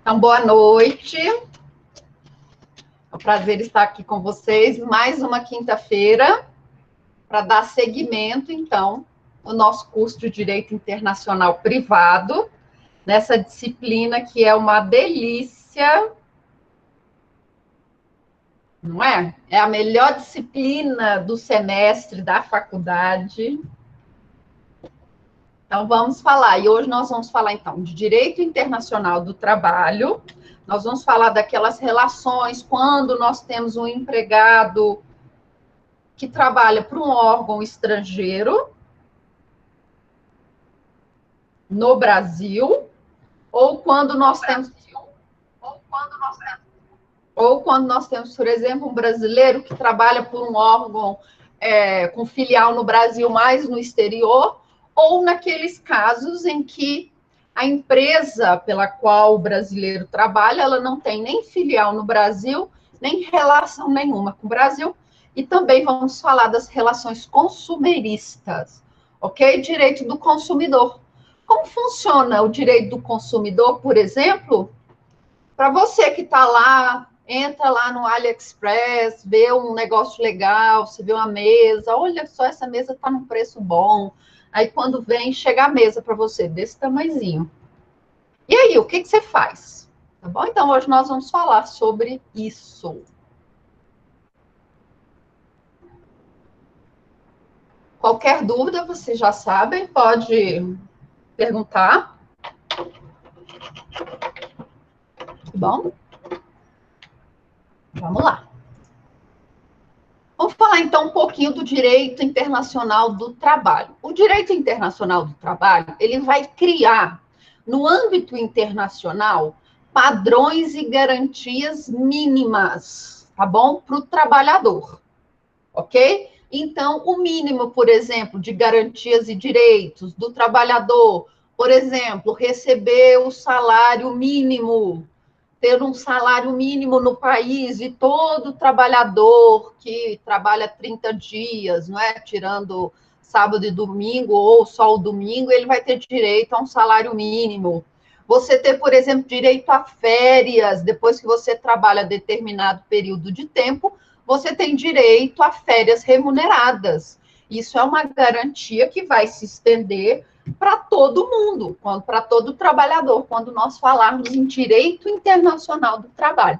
Então, boa noite. É um prazer estar aqui com vocês. Mais uma quinta-feira para dar seguimento, então, ao nosso curso de Direito Internacional Privado, nessa disciplina que é uma delícia, não é? É a melhor disciplina do semestre da faculdade. Então, vamos falar. E hoje nós vamos falar, então, de Direito Internacional do Trabalho. Nós vamos falar daquelas relações quando nós temos um empregado que trabalha para um órgão estrangeiro no Brasil, ou quando nós temos, por exemplo, um brasileiro que trabalha por um órgão com filial no Brasil, mas no exterior, ou naqueles casos em que a empresa pela qual o brasileiro trabalha, ela não tem nem filial no Brasil, nem relação nenhuma com o Brasil. E também vamos falar das relações consumeristas, ok? Direito do consumidor. Como funciona o direito do consumidor, por exemplo? Para você que está lá, entra lá no AliExpress, vê um negócio legal, você vê uma mesa, olha só, essa mesa está num preço bom. Aí, quando vem, chega a mesa para você, desse tamanhozinho. E aí, o que você faz? Tá bom? Então, hoje nós vamos falar sobre isso. Qualquer dúvida, vocês já sabem, pode perguntar. Tá bom? Vamos lá. Vamos falar, então, um pouquinho do direito internacional do trabalho. O direito internacional do trabalho, ele vai criar, no âmbito internacional, padrões e garantias mínimas, tá bom? Para o trabalhador, ok? Então, o mínimo, por exemplo, de garantias e direitos do trabalhador, por exemplo, receber o salário mínimo, ter um salário mínimo no país, e todo trabalhador que trabalha 30 dias, não é? Tirando sábado e domingo, ou só o domingo, ele vai ter direito a um salário mínimo. Você ter, por exemplo, direito a férias, depois que você trabalha determinado período de tempo, você tem direito a férias remuneradas. Isso é uma garantia que vai se estender para todo mundo, para todo trabalhador, quando nós falarmos em direito internacional do trabalho.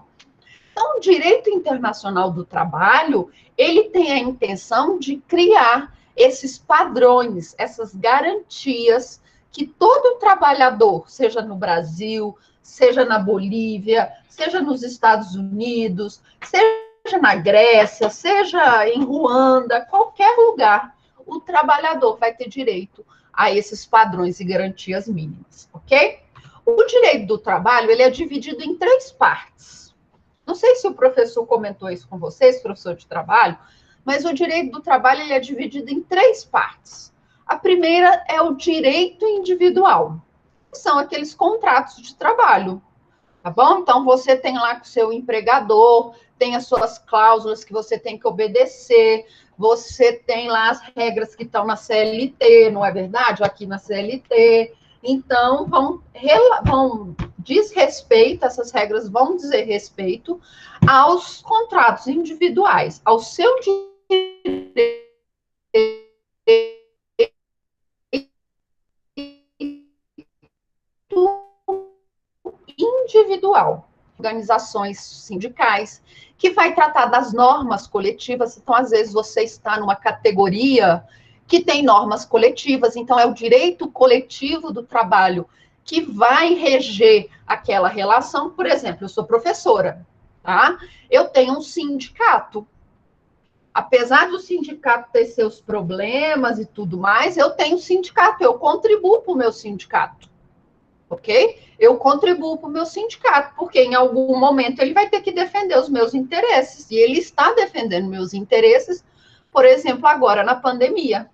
Então, o direito internacional do trabalho, ele tem a intenção de criar esses padrões, essas garantias que todo trabalhador, seja no Brasil, seja na Bolívia, seja nos Estados Unidos, seja na Grécia, seja em Ruanda, qualquer lugar, o trabalhador vai ter direito a esses padrões e garantias mínimas, ok? O direito do trabalho, ele é dividido em 3 partes. Não sei se o professor comentou isso com vocês, professor de trabalho, mas o direito do trabalho, ele é dividido em 3 partes. A primeira é o direito individual, que são aqueles contratos de trabalho, tá bom? Então, você tem lá com o seu empregador, tem as suas cláusulas que você tem que obedecer, você tem lá as regras que estão na CLT, não é verdade? Aqui na CLT. Então, essas regras vão dizer respeito aos contratos individuais, ao seu direito individual, organizações sindicais, que vai tratar das normas coletivas. Então, às vezes, você está numa categoria que tem normas coletivas, então é o direito coletivo do trabalho que vai reger aquela relação. Por exemplo, eu sou professora, tá? Eu tenho um sindicato. Apesar do sindicato ter seus problemas e tudo mais, eu tenho um sindicato, eu contribuo para o meu sindicato, ok? Eu contribuo para o meu sindicato, porque em algum momento ele vai ter que defender os meus interesses, e ele está defendendo meus interesses, por exemplo, agora na pandemia,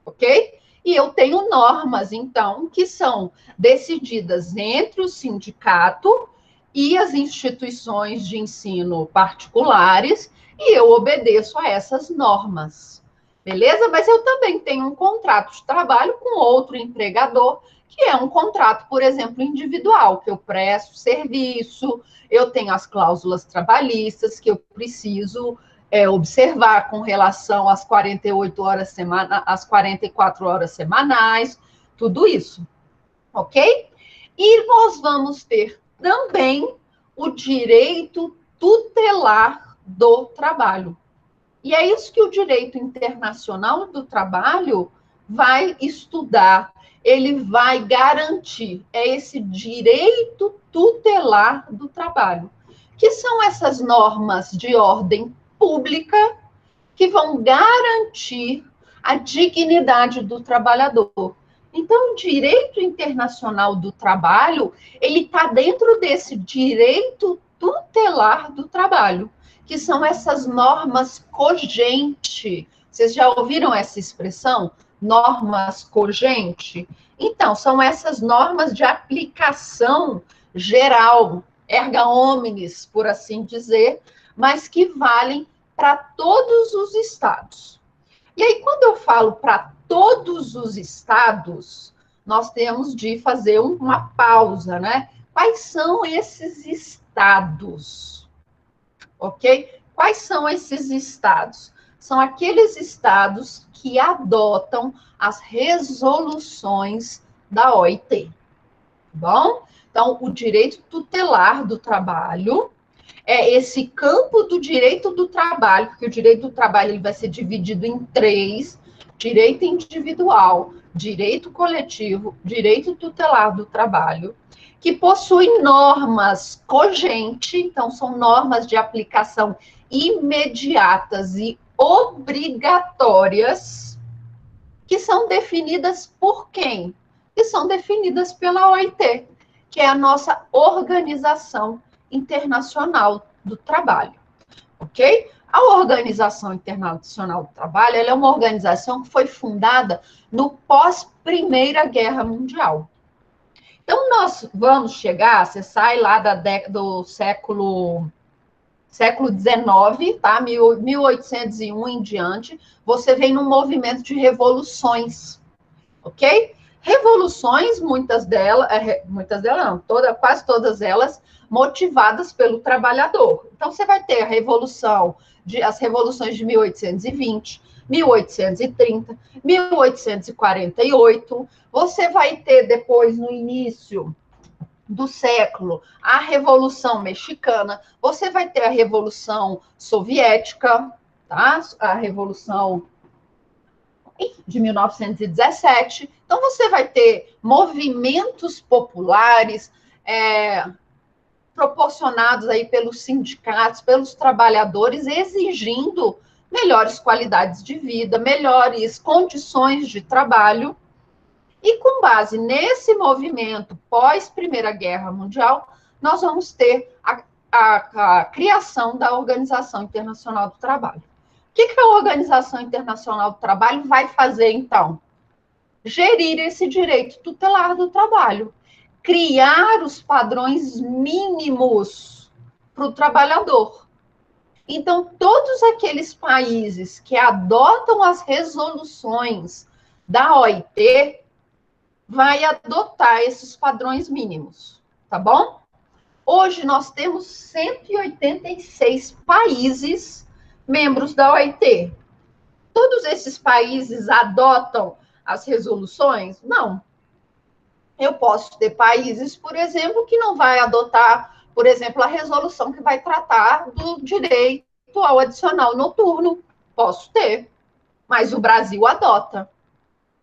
ok? E eu tenho normas, então, que são decididas entre o sindicato e as instituições de ensino particulares, e eu obedeço a essas normas, beleza? Mas eu também tenho um contrato de trabalho com outro empregador, que é um contrato, por exemplo, individual, que eu presto serviço, eu tenho as cláusulas trabalhistas que eu preciso observar com relação às 48 horas semanais, às 44 horas semanais, tudo isso, ok? E nós vamos ter também o direito tutelar do trabalho. E é isso que o direito internacional do trabalho vai estudar, ele vai garantir, é esse direito tutelar do trabalho, que são essas normas de ordem pública que vão garantir a dignidade do trabalhador. Então, o direito internacional do trabalho, ele está dentro desse direito tutelar do trabalho, que são essas normas cogentes. Vocês já ouviram essa expressão? Normas cogentes? Então, são essas normas de aplicação geral, erga omnes, por assim dizer, mas que valem para todos os estados. E aí, quando eu falo para todos os estados, nós temos de fazer uma pausa, né? Quais são esses estados? Ok? Quais são esses estados? São aqueles estados que adotam as resoluções da OIT. Bom? Então, o direito tutelar do trabalho é esse campo do direito do trabalho, porque o direito do trabalho ele vai ser dividido em três: direito individual, direito coletivo, direito tutelar do trabalho, que possuem normas cogentes, então são normas de aplicação imediatas e obrigatórias, que são definidas por quem? Que são definidas pela OIT, que é a nossa Organização Internacional do Trabalho, ok? A Organização Internacional do Trabalho, ela é uma organização que foi fundada no pós-Primeira Guerra Mundial. Então, nós vamos chegar, você sai lá do século XIX, tá? 1801 em diante, você vem num movimento de revoluções, ok? Revoluções, muitas delas não, quase todas elas motivadas pelo trabalhador. Então, você vai ter as revoluções de 1820, 1830, 1848, você vai ter depois, no início do século, a Revolução Mexicana, você vai ter a Revolução Soviética, tá? A Revolução de 1917. Então, você vai ter movimentos populares proporcionados aí pelos sindicatos, pelos trabalhadores, exigindo melhores qualidades de vida, melhores condições de trabalho. E com base nesse movimento pós-Primeira Guerra Mundial, nós vamos ter a criação da Organização Internacional do Trabalho. O que a Organização Internacional do Trabalho vai fazer, então? Gerir esse direito tutelar do trabalho, criar os padrões mínimos para o trabalhador. Então, todos aqueles países que adotam as resoluções da OIT vai adotar esses padrões mínimos, tá bom? Hoje nós temos 186 países membros da OIT. Todos esses países adotam as resoluções? Não. Eu posso ter países, por exemplo, que não vai adotar, por exemplo, a resolução que vai tratar do direito ao adicional noturno. Posso ter, mas o Brasil adota,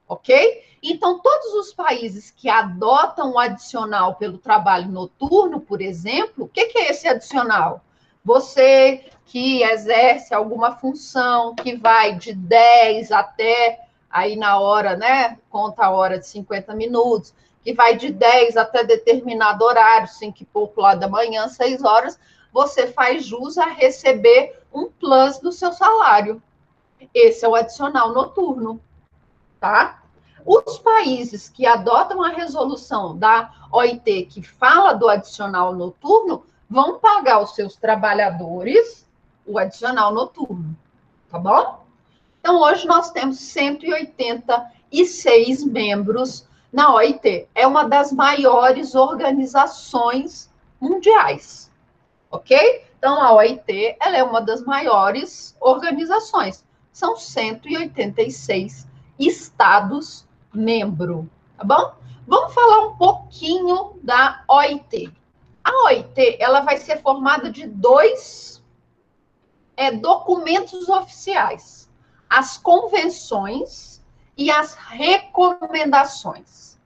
ok? Então, todos os países que adotam o adicional pelo trabalho noturno, por exemplo, o que é esse adicional? Você que exerce alguma função que vai de 10 até, aí na hora, né, conta a hora de 50 minutos, que vai de 10 até determinado horário, 5 e pouco lá da manhã, 6 horas, você faz jus a receber um plus do seu salário. Esse é o adicional noturno, tá? Os países que adotam a resolução da OIT, que fala do adicional noturno, vão pagar aos seus trabalhadores o adicional noturno, tá bom? Então, hoje nós temos 186 membros na OIT. É uma das maiores organizações mundiais, ok? Então, a OIT, ela é uma das maiores organizações. São 186 estados membros, tá bom? Vamos falar um pouquinho da OIT. A OIT, ela vai ser formada de dois documentos oficiais: as convenções e as recomendações.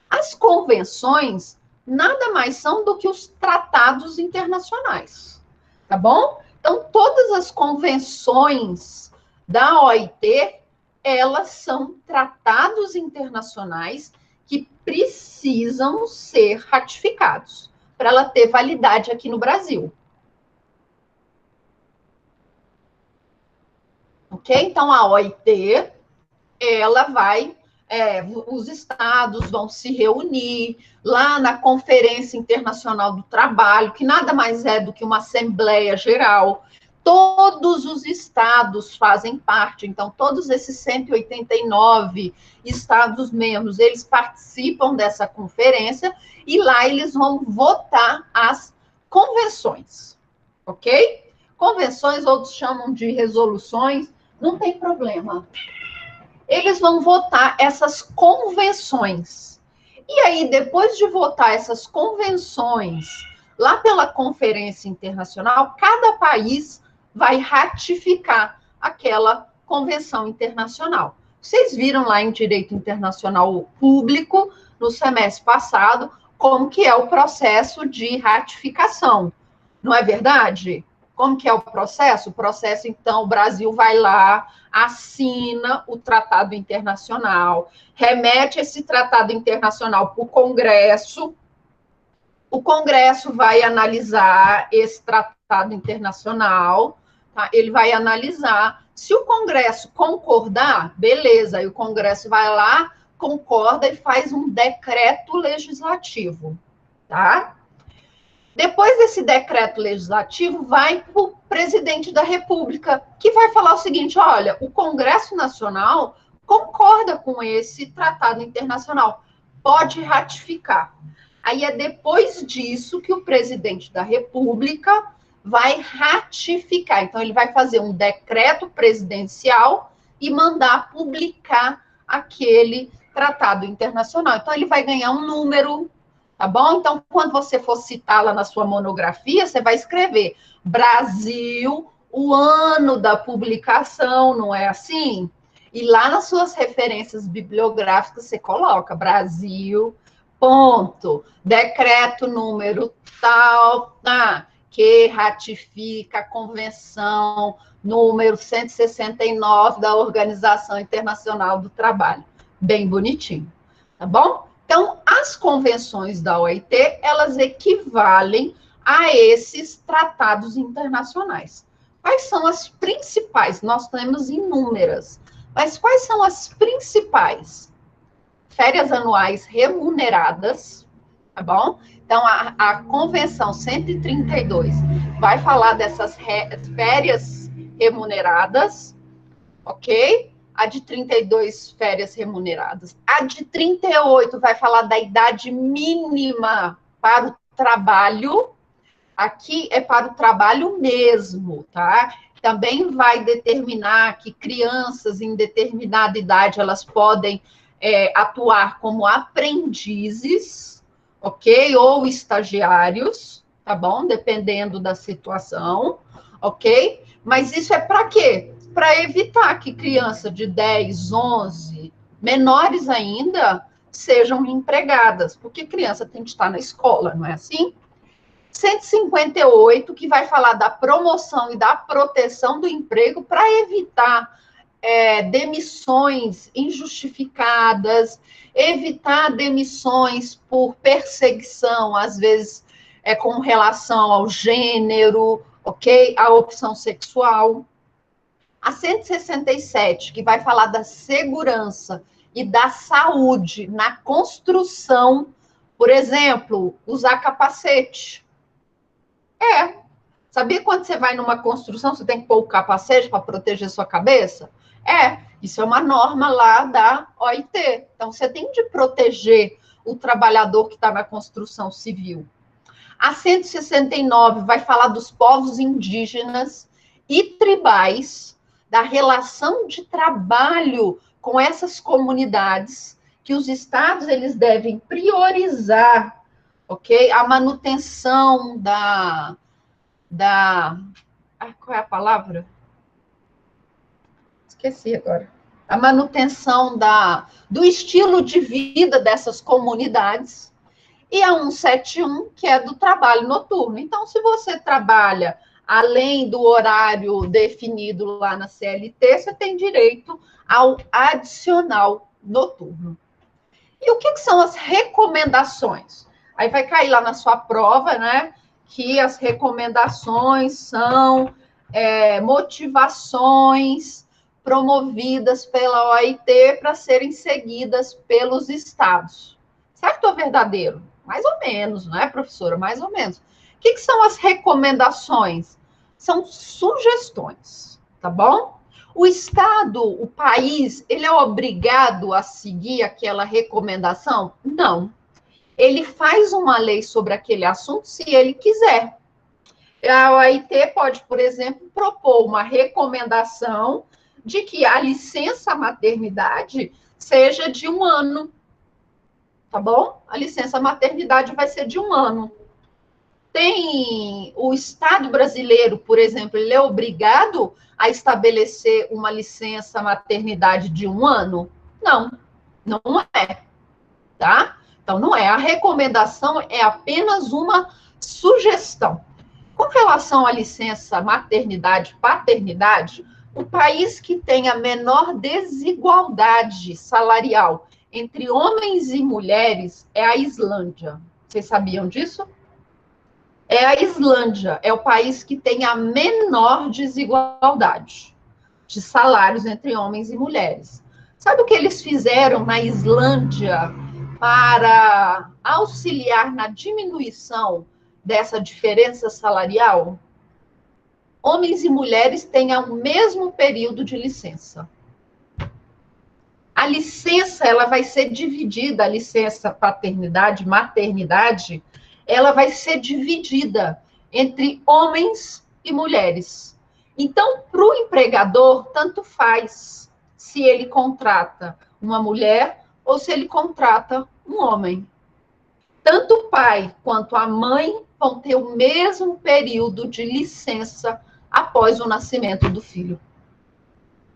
As convenções nada mais são do que os tratados internacionais, tá bom? Então, todas as convenções da OIT, elas são tratados internacionais que precisam ser ratificados para ela ter validade aqui no Brasil. Ok? Então, a OIT, ela vai, os estados vão se reunir lá na Conferência Internacional do Trabalho, que nada mais é do que uma Assembleia Geral. Todos os estados fazem parte, então, todos esses 189 estados membros, eles participam dessa conferência e lá eles vão votar as convenções, ok? Convenções, outros chamam de resoluções, não tem problema. Eles vão votar essas convenções. E aí, depois de votar essas convenções, lá pela Conferência Internacional, cada país vai ratificar aquela convenção internacional. Vocês viram lá em Direito Internacional Público, no semestre passado, como que é o processo de ratificação. Não é verdade? Como que é o processo? O processo, então, o Brasil vai lá, assina o tratado internacional, remete esse tratado internacional para o Congresso vai analisar esse tratado internacional, tá? Ele vai analisar, se o Congresso concordar, beleza, aí o Congresso vai lá, concorda e faz um decreto legislativo, tá? Depois desse decreto legislativo, vai para o presidente da República, que vai falar o seguinte: olha, o Congresso Nacional concorda com esse tratado internacional, pode ratificar. Aí é depois disso que o presidente da República vai ratificar. Então, ele vai fazer um decreto presidencial e mandar publicar aquele tratado internacional. Então, ele vai ganhar um número. Tá bom? Então, quando você for citar lá na sua monografia, você vai escrever Brasil, o ano da publicação, não é assim? E lá nas suas referências bibliográficas, você coloca Brasil, ponto, decreto número tal, tá, que ratifica a convenção número 169 da Organização Internacional do Trabalho. Bem bonitinho, tá bom? Então, as convenções da OIT, elas equivalem a esses tratados internacionais. Quais são as principais? Nós temos inúmeras, mas quais são as principais? Férias anuais remuneradas, tá bom? Então, a Convenção 132 vai falar dessas férias remuneradas, ok? A de 32, férias remuneradas. A de 38 vai falar da idade mínima para o trabalho. Aqui é para o trabalho mesmo, tá? Também vai determinar que crianças em determinada idade, elas podem atuar como aprendizes, ok? Ou estagiários, tá bom? Dependendo da situação, ok? Mas isso é para quê? Para evitar que crianças de 10, 11, menores ainda, sejam empregadas, porque criança tem que estar na escola, não é assim? 158, que vai falar da promoção e da proteção do emprego para evitar demissões injustificadas, evitar demissões por perseguição, às vezes com relação ao gênero, ok? A opção sexual. A 167, que vai falar da segurança e da saúde na construção, por exemplo, usar capacete. Sabia quando você vai numa construção, você tem que pôr o capacete para proteger sua cabeça? Isso é uma norma lá da OIT. Então, você tem de proteger o trabalhador que está na construção civil. A 169 vai falar dos povos indígenas e tribais, da relação de trabalho com essas comunidades, que os estados eles devem priorizar, ok? A manutenção qual é a palavra? Esqueci agora. A manutenção do estilo de vida dessas comunidades. E a 171, que é do trabalho noturno. Então, se você trabalha além do horário definido lá na CLT, você tem direito ao adicional noturno. E o que são as recomendações? Aí vai cair lá na sua prova, né? Que as recomendações são motivações promovidas pela OIT para serem seguidas pelos estados. Certo ou verdadeiro? Mais ou menos, não é, professora? Mais ou menos. O que são as recomendações? São sugestões, tá bom? O Estado, o país, ele é obrigado a seguir aquela recomendação? Não. Ele faz uma lei sobre aquele assunto se ele quiser. A OIT pode, por exemplo, propor uma recomendação de que a licença maternidade seja de 1 ano. Tá bom? A licença maternidade vai ser de 1 ano. Tem o Estado brasileiro, por exemplo, ele é obrigado a estabelecer uma licença maternidade de 1 ano? Não, não é, tá? Então, não é. A recomendação é apenas uma sugestão. Com relação à licença maternidade, paternidade, o país que tem a menor desigualdade salarial entre homens e mulheres é a Islândia. Vocês sabiam disso? É a Islândia, é o país que tem a menor desigualdade de salários entre homens e mulheres. Sabe o que eles fizeram na Islândia para auxiliar na diminuição dessa diferença salarial? Homens e mulheres têm o mesmo período de licença. A licença, ela vai ser dividida, a licença paternidade, maternidade, ela vai ser dividida entre homens e mulheres. Então, para o empregador, tanto faz se ele contrata uma mulher ou se ele contrata um homem. Tanto o pai quanto a mãe vão ter o mesmo período de licença após o nascimento do filho.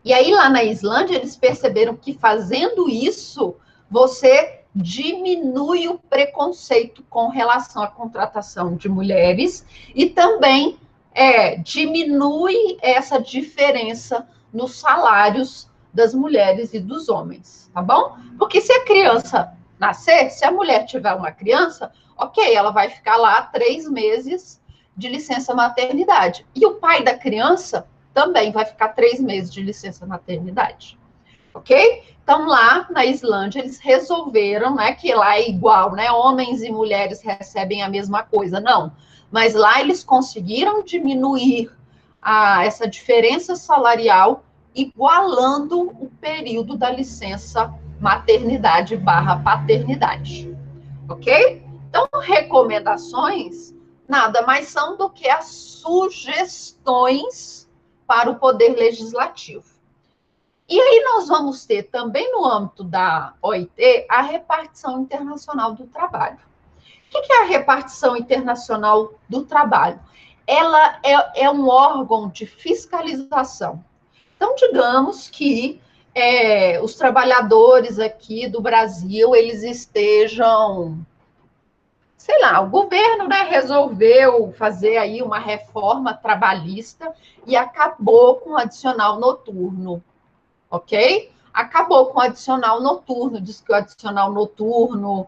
E aí, lá na Islândia, eles perceberam que fazendo isso, você diminui o preconceito com relação à contratação de mulheres e também diminui essa diferença nos salários das mulheres e dos homens, tá bom? Porque se a criança nascer, se a mulher tiver uma criança, ok, ela vai ficar lá 3 meses de licença maternidade. E o pai da criança também vai ficar 3 meses de licença maternidade, ok? Então, lá na Islândia, eles resolveram, né, que lá é igual, né, homens e mulheres recebem a mesma coisa, não. Mas lá eles conseguiram diminuir essa diferença salarial, igualando o período da licença maternidade/paternidade, ok? Então, recomendações nada mais são do que as sugestões para o Poder Legislativo. E aí nós vamos ter também no âmbito da OIT a repartição internacional do trabalho. O que é a repartição internacional do trabalho? Ela é um órgão de fiscalização. Então, digamos que os trabalhadores aqui do Brasil, eles estejam, sei lá, o governo, né, resolveu fazer aí uma reforma trabalhista e acabou com o adicional noturno, ok? Acabou com o adicional noturno, diz que o adicional noturno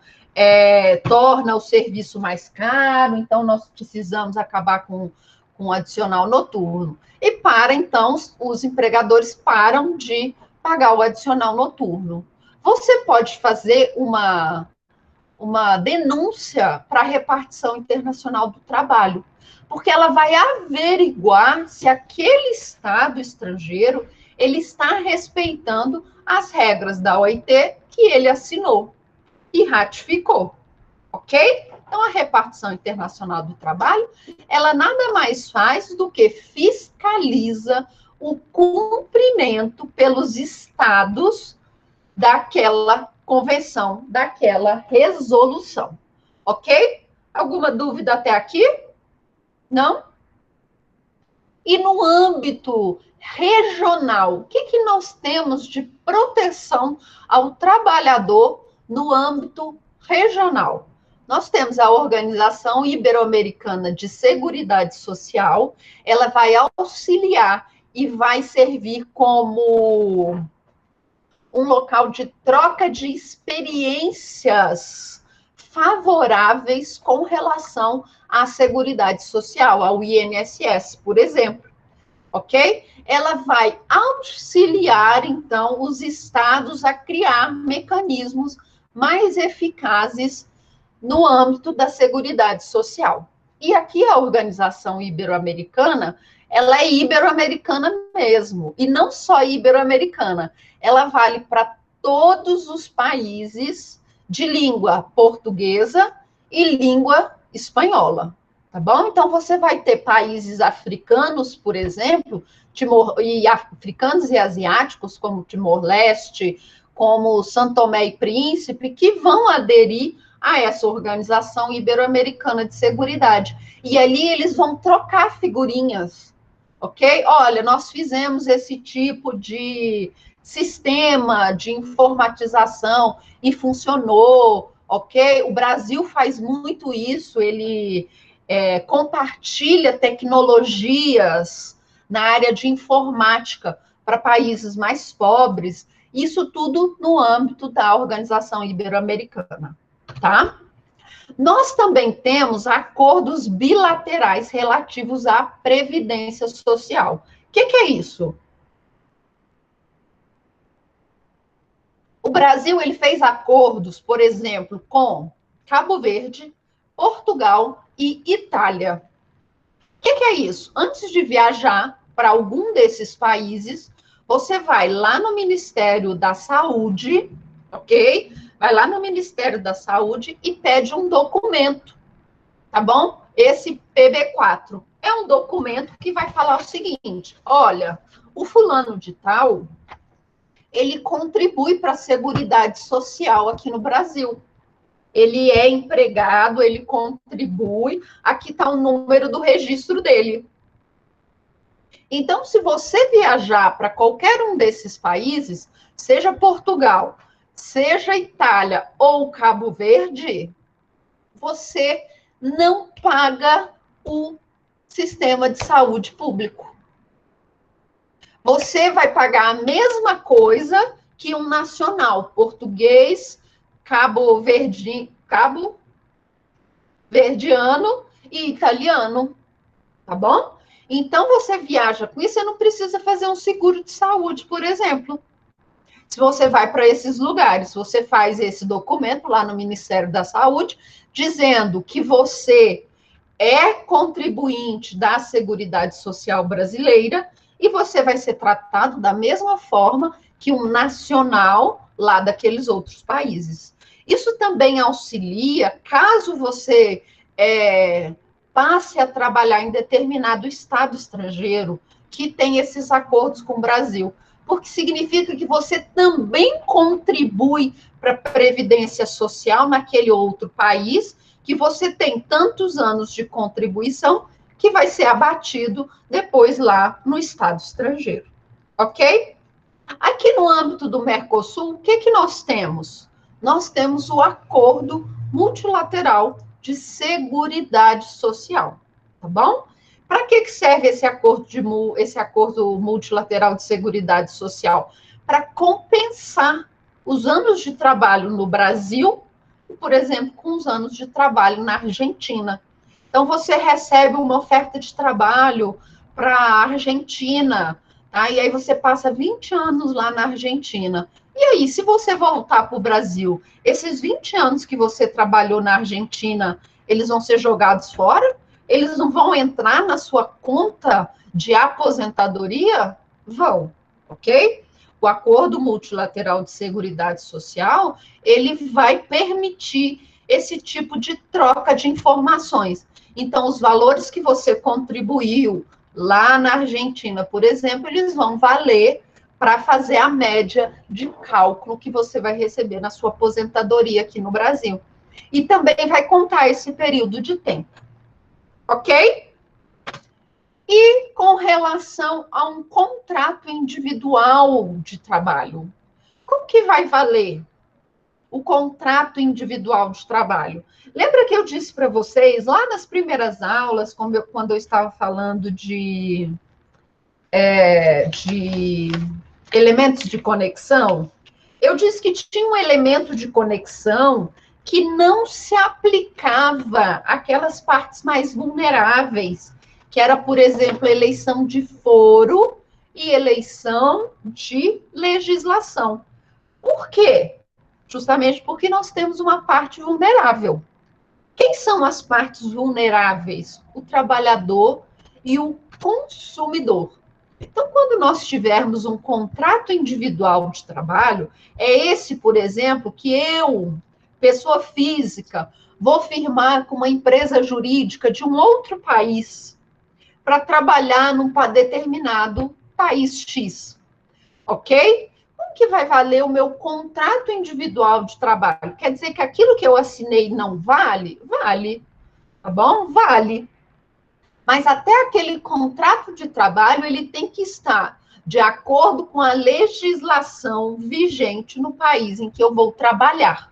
torna o serviço mais caro, então nós precisamos acabar com o adicional noturno. E então, os empregadores param de pagar o adicional noturno. Você pode fazer uma denúncia para a repartição internacional do trabalho, porque ela vai averiguar se aquele Estado estrangeiro ele está respeitando as regras da OIT que ele assinou e ratificou, ok? Então, a repartição internacional do trabalho, ela nada mais faz do que fiscaliza o cumprimento pelos estados daquela convenção, daquela resolução, ok? Alguma dúvida até aqui? Não? E no âmbito regional, o que nós temos de proteção ao trabalhador no âmbito regional? Nós temos a Organização Ibero-Americana de Seguridade Social, ela vai auxiliar e vai servir como um local de troca de experiências favoráveis com relação à Seguridade Social, ao INSS, por exemplo, ok? Ela vai auxiliar, então, os estados a criar mecanismos mais eficazes no âmbito da Seguridade Social. E aqui a Organização Ibero-Americana, ela é ibero-americana mesmo, e não só ibero-americana, ela vale para todos os países de língua portuguesa e língua espanhola, tá bom? Então, você vai ter países africanos, por exemplo, africanos e asiáticos, como Timor-Leste, como São Tomé e Príncipe, que vão aderir a essa Organização Ibero-Americana de Seguridade. E ali eles vão trocar figurinhas, ok? Olha, nós fizemos esse tipo de sistema de informatização e funcionou, ok? O Brasil faz muito isso, ele compartilha tecnologias na área de informática para países mais pobres, isso tudo no âmbito da Organização Ibero-Americana, tá? Nós também temos acordos bilaterais relativos à previdência social. O que é isso? O Brasil ele fez acordos, por exemplo, com Cabo Verde, Portugal e Itália. O que é isso? Antes de viajar para algum desses países, você vai lá no Ministério da Saúde, ok? Vai lá no Ministério da Saúde e pede um documento, tá bom? Esse PB4 é um documento que vai falar o seguinte: olha, o fulano de tal, ele contribui para a Seguridade Social aqui no Brasil. Ele é empregado, ele contribui, aqui está o número do registro dele. Então, se você viajar para qualquer um desses países, seja Portugal, seja Itália ou Cabo Verde, você não paga o sistema de saúde público. Você vai pagar a mesma coisa que um nacional português, cabo-verdiano e italiano, tá bom? Então, você viaja com isso, você não precisa fazer um seguro de saúde, por exemplo. Se você vai para esses lugares, você faz esse documento lá no Ministério da Saúde, dizendo que você é contribuinte da Seguridade Social brasileira e você vai ser tratado da mesma forma que um nacional lá daqueles outros países. Isso também auxilia, caso você passe a trabalhar em determinado estado estrangeiro que tem esses acordos com o Brasil, porque significa que você também contribui para a previdência social naquele outro país, que você tem tantos anos de contribuição que vai ser abatido depois lá no estado estrangeiro, ok? Aqui no âmbito do Mercosul, o que nós temos? Nós temos o Acordo Multilateral de Seguridade Social, tá bom? Para que serve esse acordo multilateral de seguridade social? Para compensar os anos de trabalho no Brasil, por exemplo, com os anos de trabalho na Argentina. Então, você recebe uma oferta de trabalho para a Argentina, tá? E aí você passa 20 anos lá na Argentina. E aí, se você voltar para o Brasil, esses 20 anos que você trabalhou na Argentina, eles vão ser jogados fora? Eles não vão entrar na sua conta de aposentadoria? Vão, ok? O Acordo Multilateral de Seguridade Social, ele vai permitir esse tipo de troca de informações. Então, os valores que você contribuiu lá na Argentina, por exemplo, eles vão valer para fazer a média de cálculo que você vai receber na sua aposentadoria aqui no Brasil. E também vai contar esse período de tempo. Ok? E com relação a um contrato individual de trabalho, como que vai valer o contrato individual de trabalho? Lembra que eu disse para vocês, lá nas primeiras aulas, quando eu estava falando de elementos de conexão, eu disse que tinha um elemento de conexão que não se aplicava àquelas partes mais vulneráveis, que era, por exemplo, eleição de foro e eleição de legislação. Por quê? Justamente porque nós temos uma parte vulnerável. Quem são as partes vulneráveis? O trabalhador e o consumidor. Então, quando nós tivermos um contrato individual de trabalho, é esse, por exemplo, que eu, pessoa física, vou firmar com uma empresa jurídica de um outro país para trabalhar num determinado país X, ok? Como que vai valer o meu contrato individual de trabalho? Quer dizer que aquilo que eu assinei não vale? Vale, tá bom? Vale. Mas até aquele contrato de trabalho, ele tem que estar de acordo com a legislação vigente no país em que eu vou trabalhar,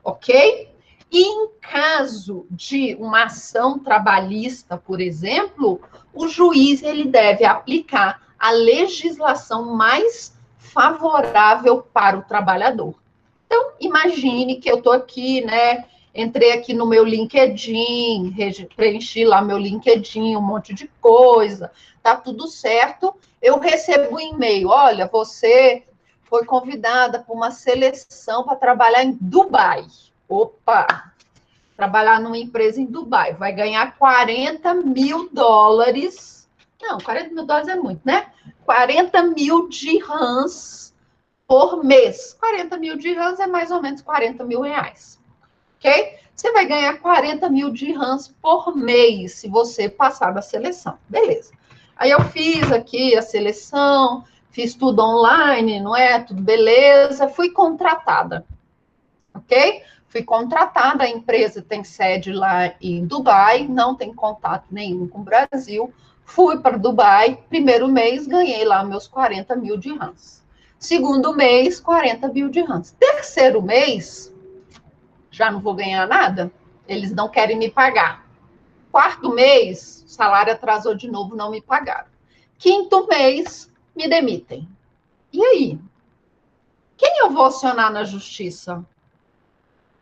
ok? E em caso de uma ação trabalhista, por exemplo, o juiz ele deve aplicar a legislação mais favorável para o trabalhador. Então, imagine que eu estou aqui, né? Entrei aqui no meu LinkedIn, preenchi lá meu LinkedIn, um monte de coisa, tá tudo certo. Eu recebo um e-mail, olha, você foi convidada para uma seleção para trabalhar em Dubai. Opa! Trabalhar numa empresa em Dubai, vai ganhar 40 mil dólares. Não, 40 mil dólares é muito, né? 40 mil dirhams por mês. 40 mil dirhams é mais ou menos 40 mil reais. Ok? Você vai ganhar 40 mil dirhams por mês se você passar da seleção. Beleza. Aí eu fiz aqui a seleção, fiz tudo online, não é? Tudo beleza. Fui contratada. Ok? Fui contratada, a empresa tem sede lá em Dubai, não tem contato nenhum com o Brasil. Fui para Dubai, primeiro mês, ganhei lá meus 40 mil dirhams. Segundo mês, 40 mil dirhams. Terceiro mês, já não vou ganhar nada, eles não querem me pagar. Quarto mês, o salário atrasou de novo, não me pagaram. Quinto mês, me demitem. E aí? Quem eu vou acionar na justiça?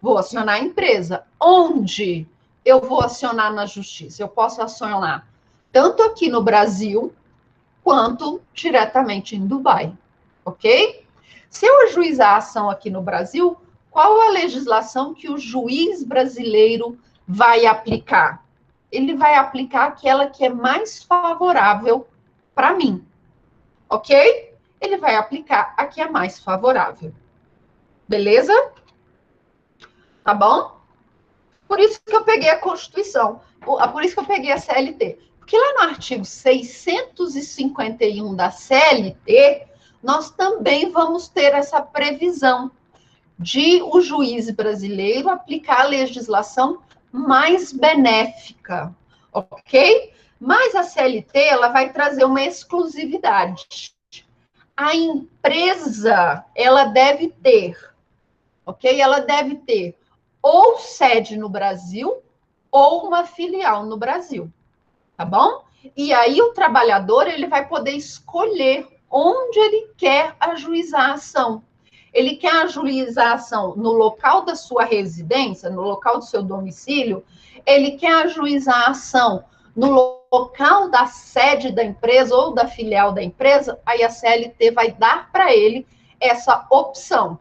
Vou acionar a empresa. Onde eu vou acionar na justiça? Eu posso acionar tanto aqui no Brasil, quanto diretamente em Dubai. Ok? Se eu ajuizar a ação aqui no Brasil, qual a legislação que o juiz brasileiro vai aplicar? Ele vai aplicar aquela que é mais favorável para mim. Ok? Ele vai aplicar a que é mais favorável. Beleza? Tá bom? Por isso que eu peguei a Constituição, por isso que eu peguei a CLT. Porque lá no artigo 651 da CLT, nós também vamos ter essa previsão de o juiz brasileiro aplicar a legislação mais benéfica, ok? Mas a CLT, ela vai trazer uma exclusividade. A empresa, ela deve ter, ok? Ela deve ter ou sede no Brasil ou uma filial no Brasil, tá bom? E aí o trabalhador, ele vai poder escolher onde ele quer ajuizar a ação. Ele quer ajuizar a ação no local da sua residência, no local do seu domicílio, ele quer ajuizar a ação no local da sede da empresa ou da filial da empresa, aí a CLT vai dar para ele essa opção,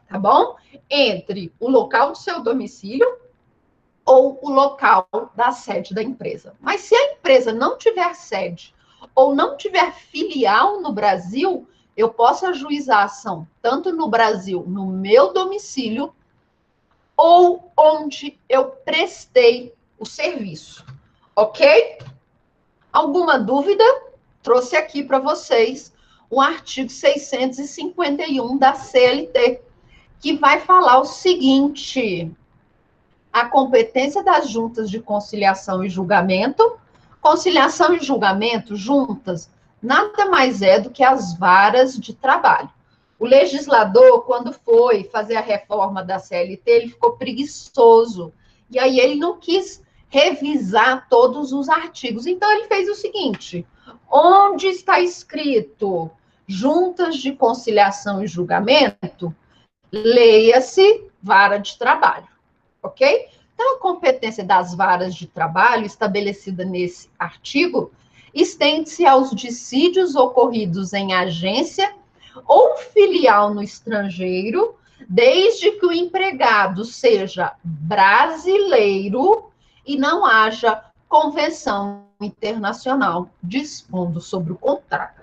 tá bom? Entre o local do seu domicílio ou o local da sede da empresa. Mas se a empresa não tiver sede ou não tiver filial no Brasil, eu posso ajuizar a ação tanto no Brasil, no meu domicílio, ou onde eu prestei o serviço. Ok? Alguma dúvida? Trouxe aqui para vocês o artigo 651 da CLT, que vai falar o seguinte: a competência das juntas de conciliação e julgamento. Conciliação e julgamento, juntas, nada mais é do que as varas de trabalho. O legislador, quando foi fazer a reforma da CLT, ele ficou preguiçoso. E aí ele não quis revisar todos os artigos. Então, ele fez o seguinte: onde está escrito juntas de conciliação e julgamento, leia-se vara de trabalho, ok? Então, a competência das varas de trabalho estabelecida nesse artigo estende-se aos dissídios ocorridos em agência ou filial no estrangeiro, desde que o empregado seja brasileiro e não haja convenção internacional dispondo sobre o contrato,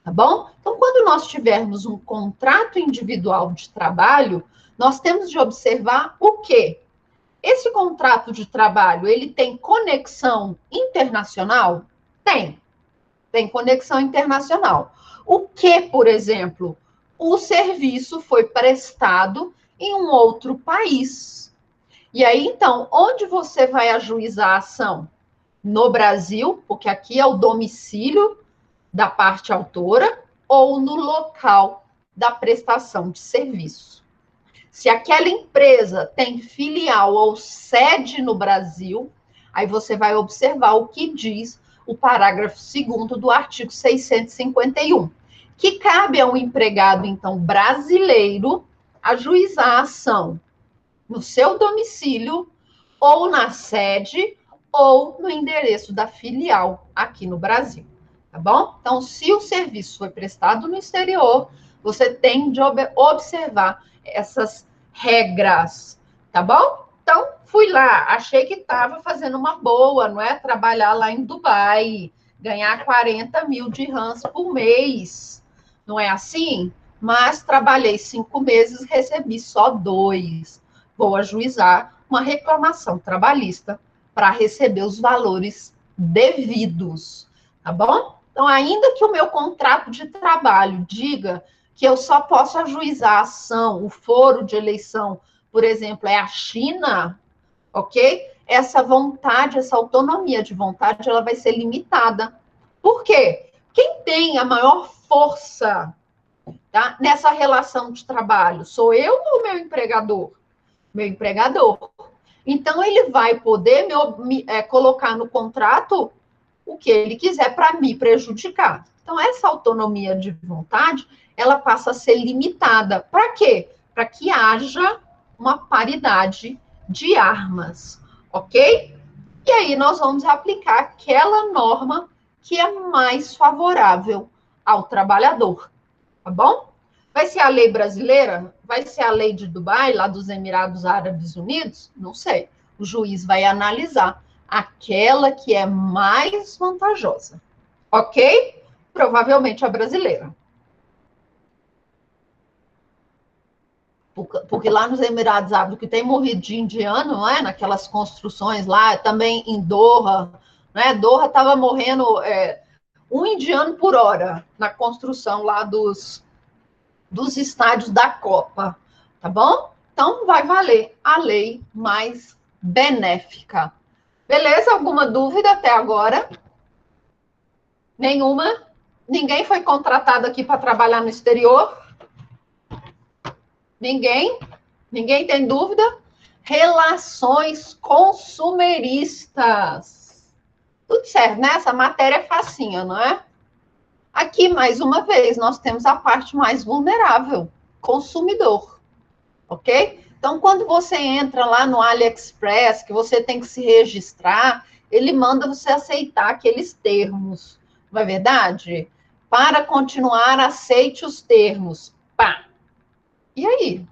tá bom? Então, quando nós tivermos um contrato individual de trabalho, nós temos de observar o quê? Esse contrato de trabalho, ele tem conexão internacional? Tem conexão internacional. O que, por exemplo, o serviço foi prestado em um outro país. E aí, então, onde você vai ajuizar a ação? No Brasil, porque aqui é o domicílio da parte autora, ou no local da prestação de serviço. Se aquela empresa tem filial ou sede no Brasil, aí você vai observar o que diz o parágrafo 2º do artigo 651, que cabe ao empregado, então, brasileiro, ajuizar a ação no seu domicílio, ou na sede, ou no endereço da filial aqui no Brasil, tá bom? Então, se o serviço foi prestado no exterior, você tem de observar essas regras, tá bom? Então, fui lá, achei que estava fazendo uma boa, não é? Trabalhar lá em Dubai, ganhar 40 mil dirhams por mês, não é assim? Mas trabalhei 5 meses, recebi só 2. Vou ajuizar uma reclamação trabalhista para receber os valores devidos, tá bom? Então, ainda que o meu contrato de trabalho diga que eu só posso ajuizar a ação, o foro de eleição, por exemplo, é a China, ok? Essa vontade, essa autonomia de vontade, ela vai ser limitada. Por quê? Quem tem a maior força, tá, nessa relação de trabalho? Sou eu ou o meu empregador? Meu empregador. Então, ele vai poder colocar no contrato o que ele quiser para me prejudicar. Então, essa autonomia de vontade, ela passa a ser limitada. Para quê? Para que haja uma paridade de armas, ok? E aí nós vamos aplicar aquela norma que é mais favorável ao trabalhador, tá bom? Vai ser a lei brasileira? Vai ser a lei de Dubai, lá dos Emirados Árabes Unidos? Não sei. O juiz vai analisar aquela que é mais vantajosa, ok? Provavelmente a brasileira. Porque lá nos Emirados Árabes, que tem morrido de indiano, não é? Naquelas construções lá, também em Doha, né? Doha estava morrendo um indiano por hora na construção lá dos estádios da Copa, tá bom? Então, vai valer a lei mais benéfica. Beleza? Alguma dúvida até agora? Nenhuma? Ninguém foi contratado aqui para trabalhar no exterior? Ninguém? Ninguém tem dúvida? Relações consumeristas. Tudo certo, né? Essa matéria é facinha, não é? Aqui, mais uma vez, nós temos a parte mais vulnerável, consumidor, ok? Então, quando você entra lá no AliExpress, que você tem que se registrar, ele manda você aceitar aqueles termos, não é verdade? Para continuar, aceite os termos. Pá! E aí?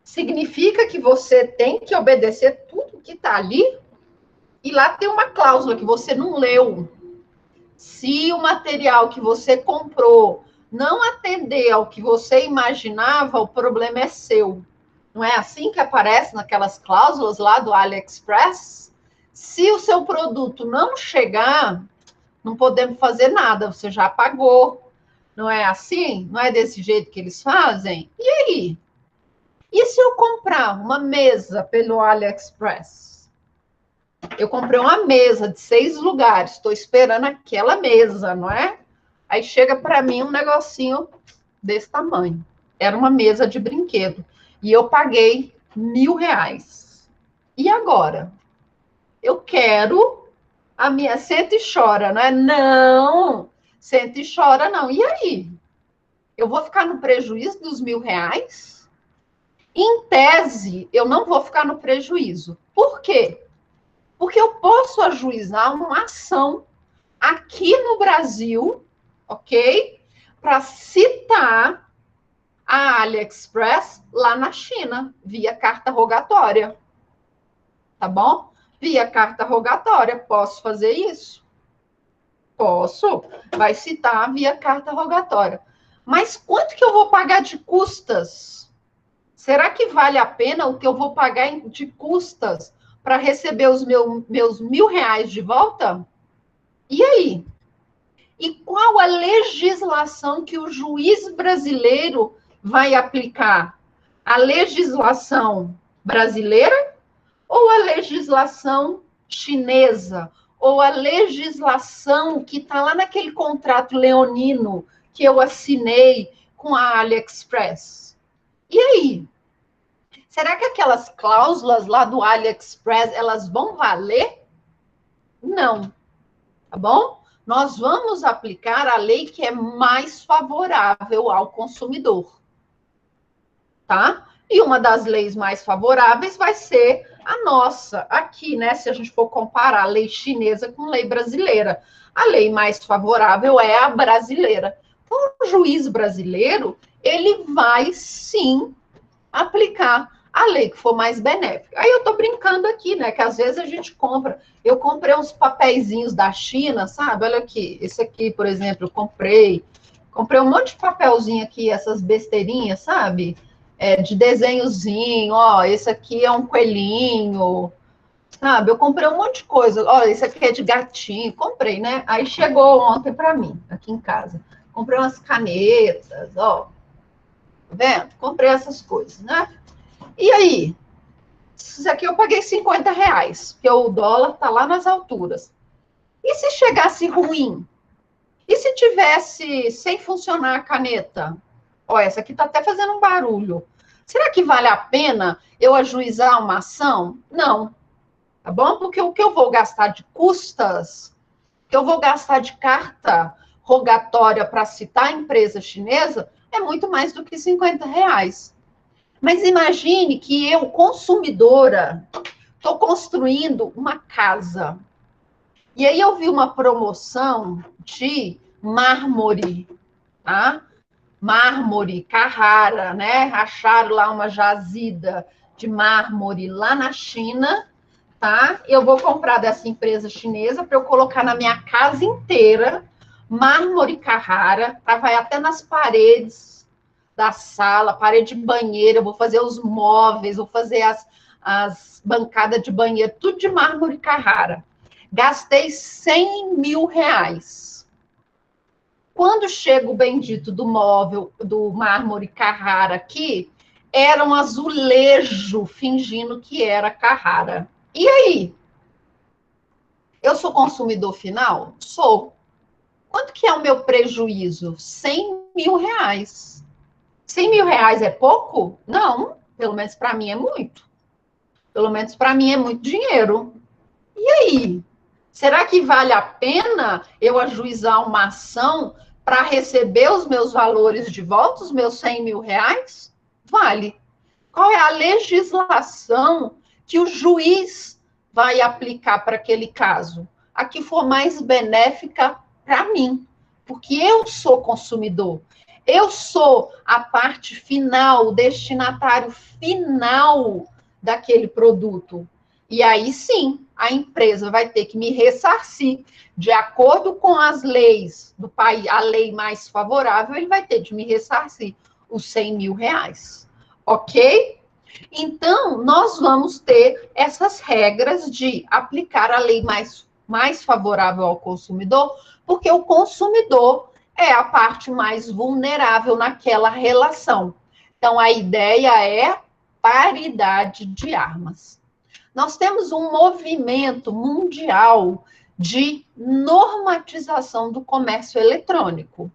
Significa que você tem que obedecer tudo que está ali? E lá tem uma cláusula que você não leu. Se o material que você comprou não atender ao que você imaginava, o problema é seu. Não é assim que aparece naquelas cláusulas lá do AliExpress? Se o seu produto não chegar, não podemos fazer nada, você já pagou. Não é assim? Não é desse jeito que eles fazem? E aí? E se eu comprar uma mesa pelo AliExpress? Eu comprei uma mesa de 6 lugares, estou esperando aquela mesa, não é? Aí chega para mim um negocinho desse tamanho. Era uma mesa de brinquedo. E eu paguei R$ 1.000. E agora? Eu quero a minha... Senta e chora, não é? Não! Senta e chora, não. E aí? Eu vou ficar no prejuízo dos R$ 1.000? Em tese, eu não vou ficar no prejuízo. Por quê? Porque eu posso ajuizar uma ação aqui no Brasil, ok? Para citar a AliExpress lá na China, via carta rogatória. Tá bom? Via carta rogatória. Posso fazer isso? Posso. Vai citar via carta rogatória. Mas quanto que eu vou pagar de custas? Será que vale a pena o que eu vou pagar de custas para receber os meus R$ 1.000 de volta? E aí? E qual a legislação que o juiz brasileiro vai aplicar? A legislação brasileira ou a legislação chinesa? Ou a legislação que está lá naquele contrato leonino que eu assinei com a AliExpress? E aí? Será que aquelas cláusulas lá do AliExpress, elas vão valer? Não. Tá bom? Nós vamos aplicar a lei que é mais favorável ao consumidor. Tá? E uma das leis mais favoráveis vai ser a nossa, aqui, né? Se a gente for comparar a lei chinesa com a lei brasileira. A lei mais favorável é a brasileira. Então, o juiz brasileiro, ele vai, sim, aplicar a lei que for mais benéfica. Aí eu tô brincando aqui, né? Que às vezes a gente compra. Eu comprei uns papeizinhos da China, sabe? Olha aqui, esse aqui, por exemplo, eu comprei. Comprei um monte de papelzinho aqui, essas besteirinhas, sabe? De desenhozinho, ó, esse aqui é um coelhinho, sabe? Eu comprei um monte de coisa. Ó, esse aqui é de gatinho, comprei, né? Aí chegou ontem para mim, aqui em casa. Comprei umas canetas, ó. Tá vendo? Comprei essas coisas, né? E aí? Isso aqui eu paguei R$ 50, porque o dólar tá lá nas alturas. E se chegasse ruim? E se tivesse sem funcionar a caneta? Ó, essa aqui tá até fazendo um barulho. Será que vale a pena eu ajuizar uma ação? Não. Tá bom? Porque o que eu vou gastar de custas, o que eu vou gastar de carta rogatória para citar a empresa chinesa, é muito mais do que R$ 50. Mas imagine que eu, consumidora, estou construindo uma casa. E aí eu vi uma promoção de mármore, tá? Mármore, Carrara, né? Acharam lá uma jazida de mármore lá na China, tá? Eu vou comprar dessa empresa chinesa para eu colocar na minha casa inteira mármore Carrara, tá? Vai até nas paredes da sala, parede de banheiro, eu vou fazer os móveis, vou fazer as bancadas de banheiro, tudo de mármore Carrara. Gastei R$ 100.000. Quando chega o bendito do móvel, do mármore Carrara aqui, era um azulejo fingindo que era Carrara. E aí? Eu sou consumidor final? Sou. Quanto que é o meu prejuízo? R$ 100.000. R$ 100.000 é pouco? Não, pelo menos para mim é muito. Pelo menos para mim é muito dinheiro. E aí? Será que vale a pena eu ajuizar uma ação para receber os meus valores de volta, os meus R$ 100.000? Vale. Qual é a legislação que o juiz vai aplicar para aquele caso? A que for mais benéfica para mim, porque eu sou consumidor. Eu sou a parte final, o destinatário final daquele produto. E aí sim, a empresa vai ter que me ressarcir de acordo com as leis do país, a lei mais favorável, ele vai ter de me ressarcir os 100 mil reais, ok? Então, nós vamos ter essas regras de aplicar a lei mais favorável ao consumidor, porque o consumidor é a parte mais vulnerável naquela relação. Então, a ideia é paridade de armas. Nós temos um movimento mundial de normatização do comércio eletrônico,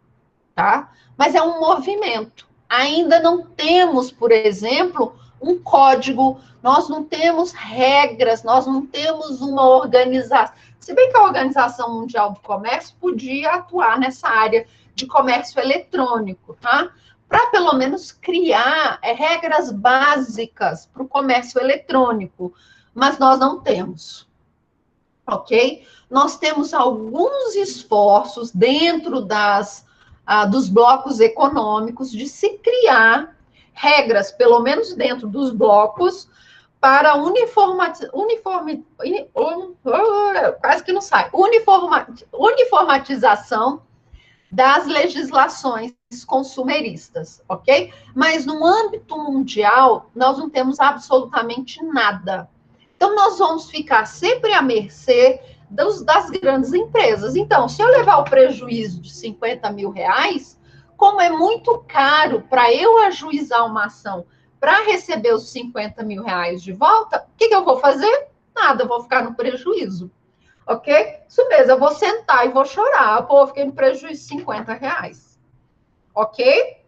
tá? Mas é um movimento. Ainda não temos, por exemplo, um código, nós não temos regras, nós não temos uma organização. Se bem que a Organização Mundial do Comércio podia atuar nessa área de comércio eletrônico, tá? Para pelo menos criar regras básicas para o comércio eletrônico, mas nós não temos, ok? Nós temos alguns esforços dentro dos blocos econômicos de se criar regras, pelo menos dentro dos blocos, para uniformatização das legislações consumeristas, ok? Mas no âmbito mundial, nós não temos absolutamente nada. Então, nós vamos ficar sempre à mercê das grandes empresas. Então, se eu levar o prejuízo de 50 mil reais, como é muito caro para eu ajuizar uma ação para receber os 50 mil reais de volta, o que eu vou fazer? Nada, eu vou ficar no prejuízo. Ok? Isso mesmo, eu vou sentar e vou chorar. Pô, eu fiquei no prejuízo de 50 reais. Ok?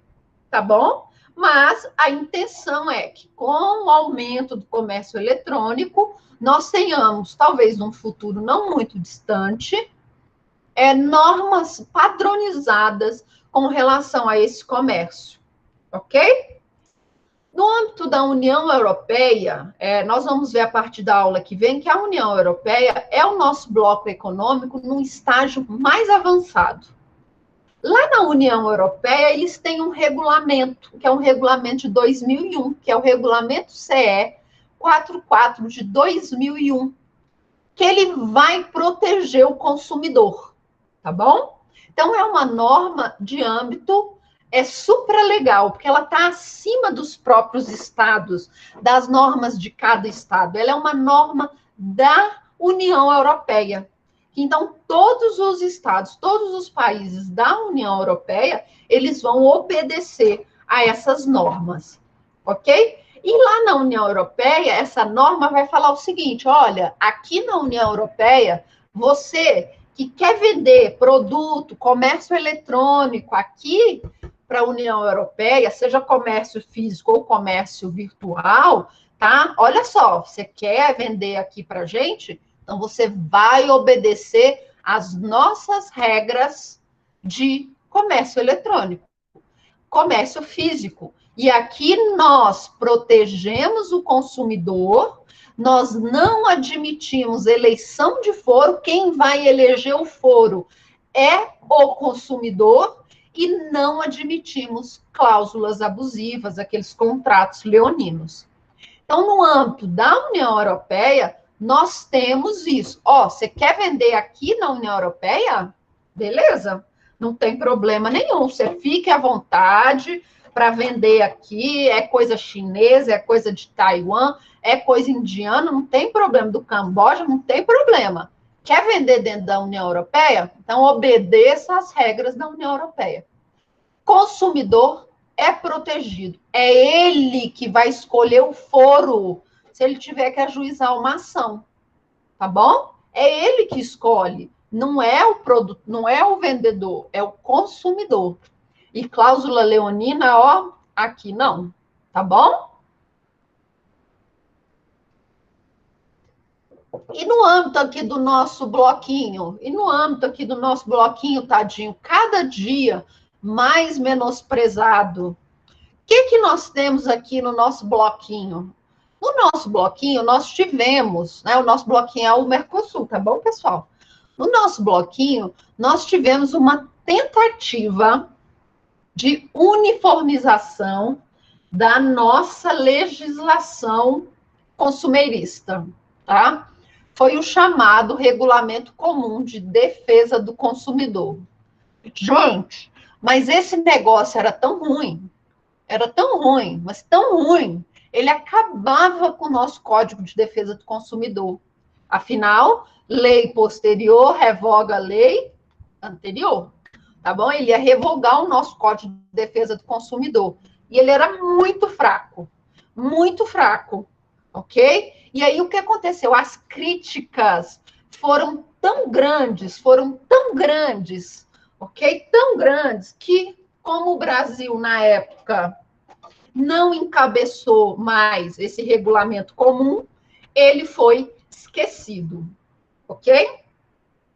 Tá bom? Mas a intenção é que, com o aumento do comércio eletrônico, nós tenhamos, talvez num futuro não muito distante, normas padronizadas com relação a esse comércio. Ok? No âmbito da União Europeia, nós vamos ver a partir da aula que vem que a União Europeia é o nosso bloco econômico num estágio mais avançado. Lá na União Europeia, eles têm um regulamento, que é um regulamento de 2001, que é o regulamento CE 44 de 2001, que ele vai proteger o consumidor, tá bom? Então, é uma norma de âmbito supralegal, porque ela está acima dos próprios estados, das normas de cada estado. Ela é uma norma da União Europeia. Então, todos os estados, todos os países da União Europeia, eles vão obedecer a essas normas, ok? E lá na União Europeia, essa norma vai falar o seguinte, olha, aqui na União Europeia, você que quer vender produto, comércio eletrônico aqui para a União Europeia, seja comércio físico ou comércio virtual, tá? Olha só, você quer vender aqui para a gente? Então, você vai obedecer às nossas regras de comércio eletrônico, comércio físico. E aqui nós protegemos o consumidor, nós não admitimos eleição de foro, quem vai eleger o foro é o consumidor, e não admitimos cláusulas abusivas, aqueles contratos leoninos. Então, no âmbito da União Europeia, nós temos isso. Ó, você quer vender aqui na União Europeia? Beleza, não tem problema nenhum. Você fique à vontade para vender aqui. É coisa chinesa, é coisa de Taiwan, é coisa indiana, não tem problema. Do Camboja, não tem problema. Quer vender dentro da União Europeia? Então, obedeça às regras da União Europeia. Consumidor é protegido. É ele que vai escolher o foro se ele tiver que ajuizar uma ação, tá bom? É ele que escolhe, não é o produto, não é o vendedor, é o consumidor. E cláusula leonina, ó, aqui não, tá bom? E no âmbito aqui do nosso bloquinho, tadinho, cada dia mais menosprezado. O que nós temos aqui no nosso bloquinho? No nosso bloquinho, nós tivemos, né? O nosso bloquinho é o Mercosul, tá bom, pessoal? No nosso bloquinho, nós tivemos uma tentativa de uniformização da nossa legislação consumerista, tá? foi o chamado Regulamento Comum de Defesa do Consumidor. Gente, mas esse negócio era tão ruim, mas tão ruim, ele acabava com o nosso Código de Defesa do Consumidor. Afinal, lei posterior revoga a lei anterior, tá bom? Ele ia revogar o nosso Código de Defesa do Consumidor. E ele era muito fraco, ok? E aí, o que aconteceu? As críticas foram tão grandes, ok? Tão grandes, que, como o Brasil, na época, não encabeçou mais esse regulamento comum, ele foi esquecido, ok?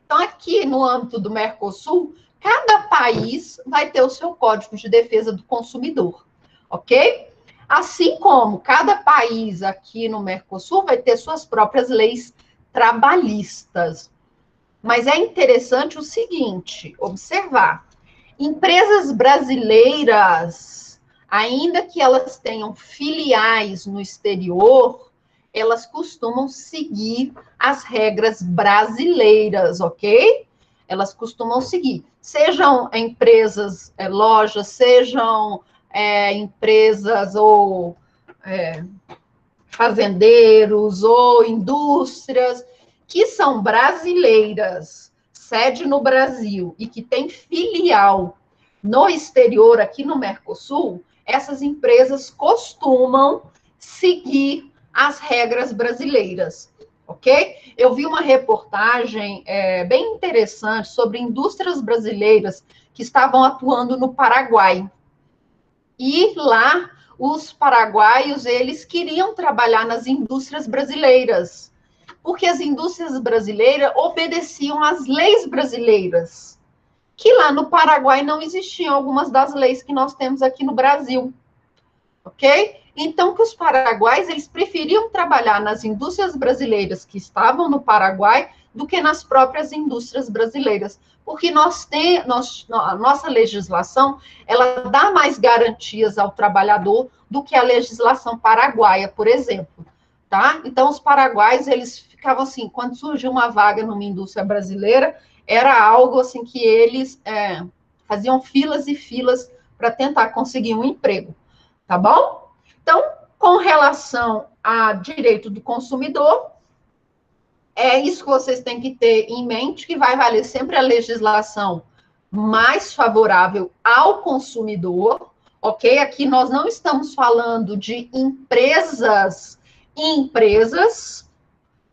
Então, aqui no âmbito do Mercosul, cada país vai ter o seu Código de Defesa do Consumidor, ok? Assim como cada país aqui no Mercosul vai ter suas próprias leis trabalhistas. Mas é interessante o seguinte, observar. Empresas brasileiras, ainda que elas tenham filiais no exterior, elas costumam seguir as regras brasileiras, ok? Elas costumam seguir. Sejam empresas, lojas, sejam empresas ou fazendeiros ou indústrias que são brasileiras, sede no Brasil e que tem filial no exterior, aqui no Mercosul, essas empresas costumam seguir as regras brasileiras, ok? Eu vi uma reportagem bem interessante sobre indústrias brasileiras que estavam atuando no Paraguai. E lá, os paraguaios, eles queriam trabalhar nas indústrias brasileiras, porque as indústrias brasileiras obedeciam às leis brasileiras, que lá no Paraguai não existiam algumas das leis que nós temos aqui no Brasil, ok? Então, que os paraguaios, eles preferiam trabalhar nas indústrias brasileiras que estavam no Paraguai do que nas próprias indústrias brasileiras, porque a nossa legislação, ela dá mais garantias ao trabalhador do que a legislação paraguaia, por exemplo, tá? Então, os paraguaios, eles ficavam assim, quando surgiu uma vaga numa indústria brasileira, era algo assim que eles faziam filas e filas para tentar conseguir um emprego, tá bom? Então, com relação a direito do consumidor, é isso que vocês têm que ter em mente, que vai valer sempre a legislação mais favorável ao consumidor, ok? Aqui nós não estamos falando de empresas e empresas,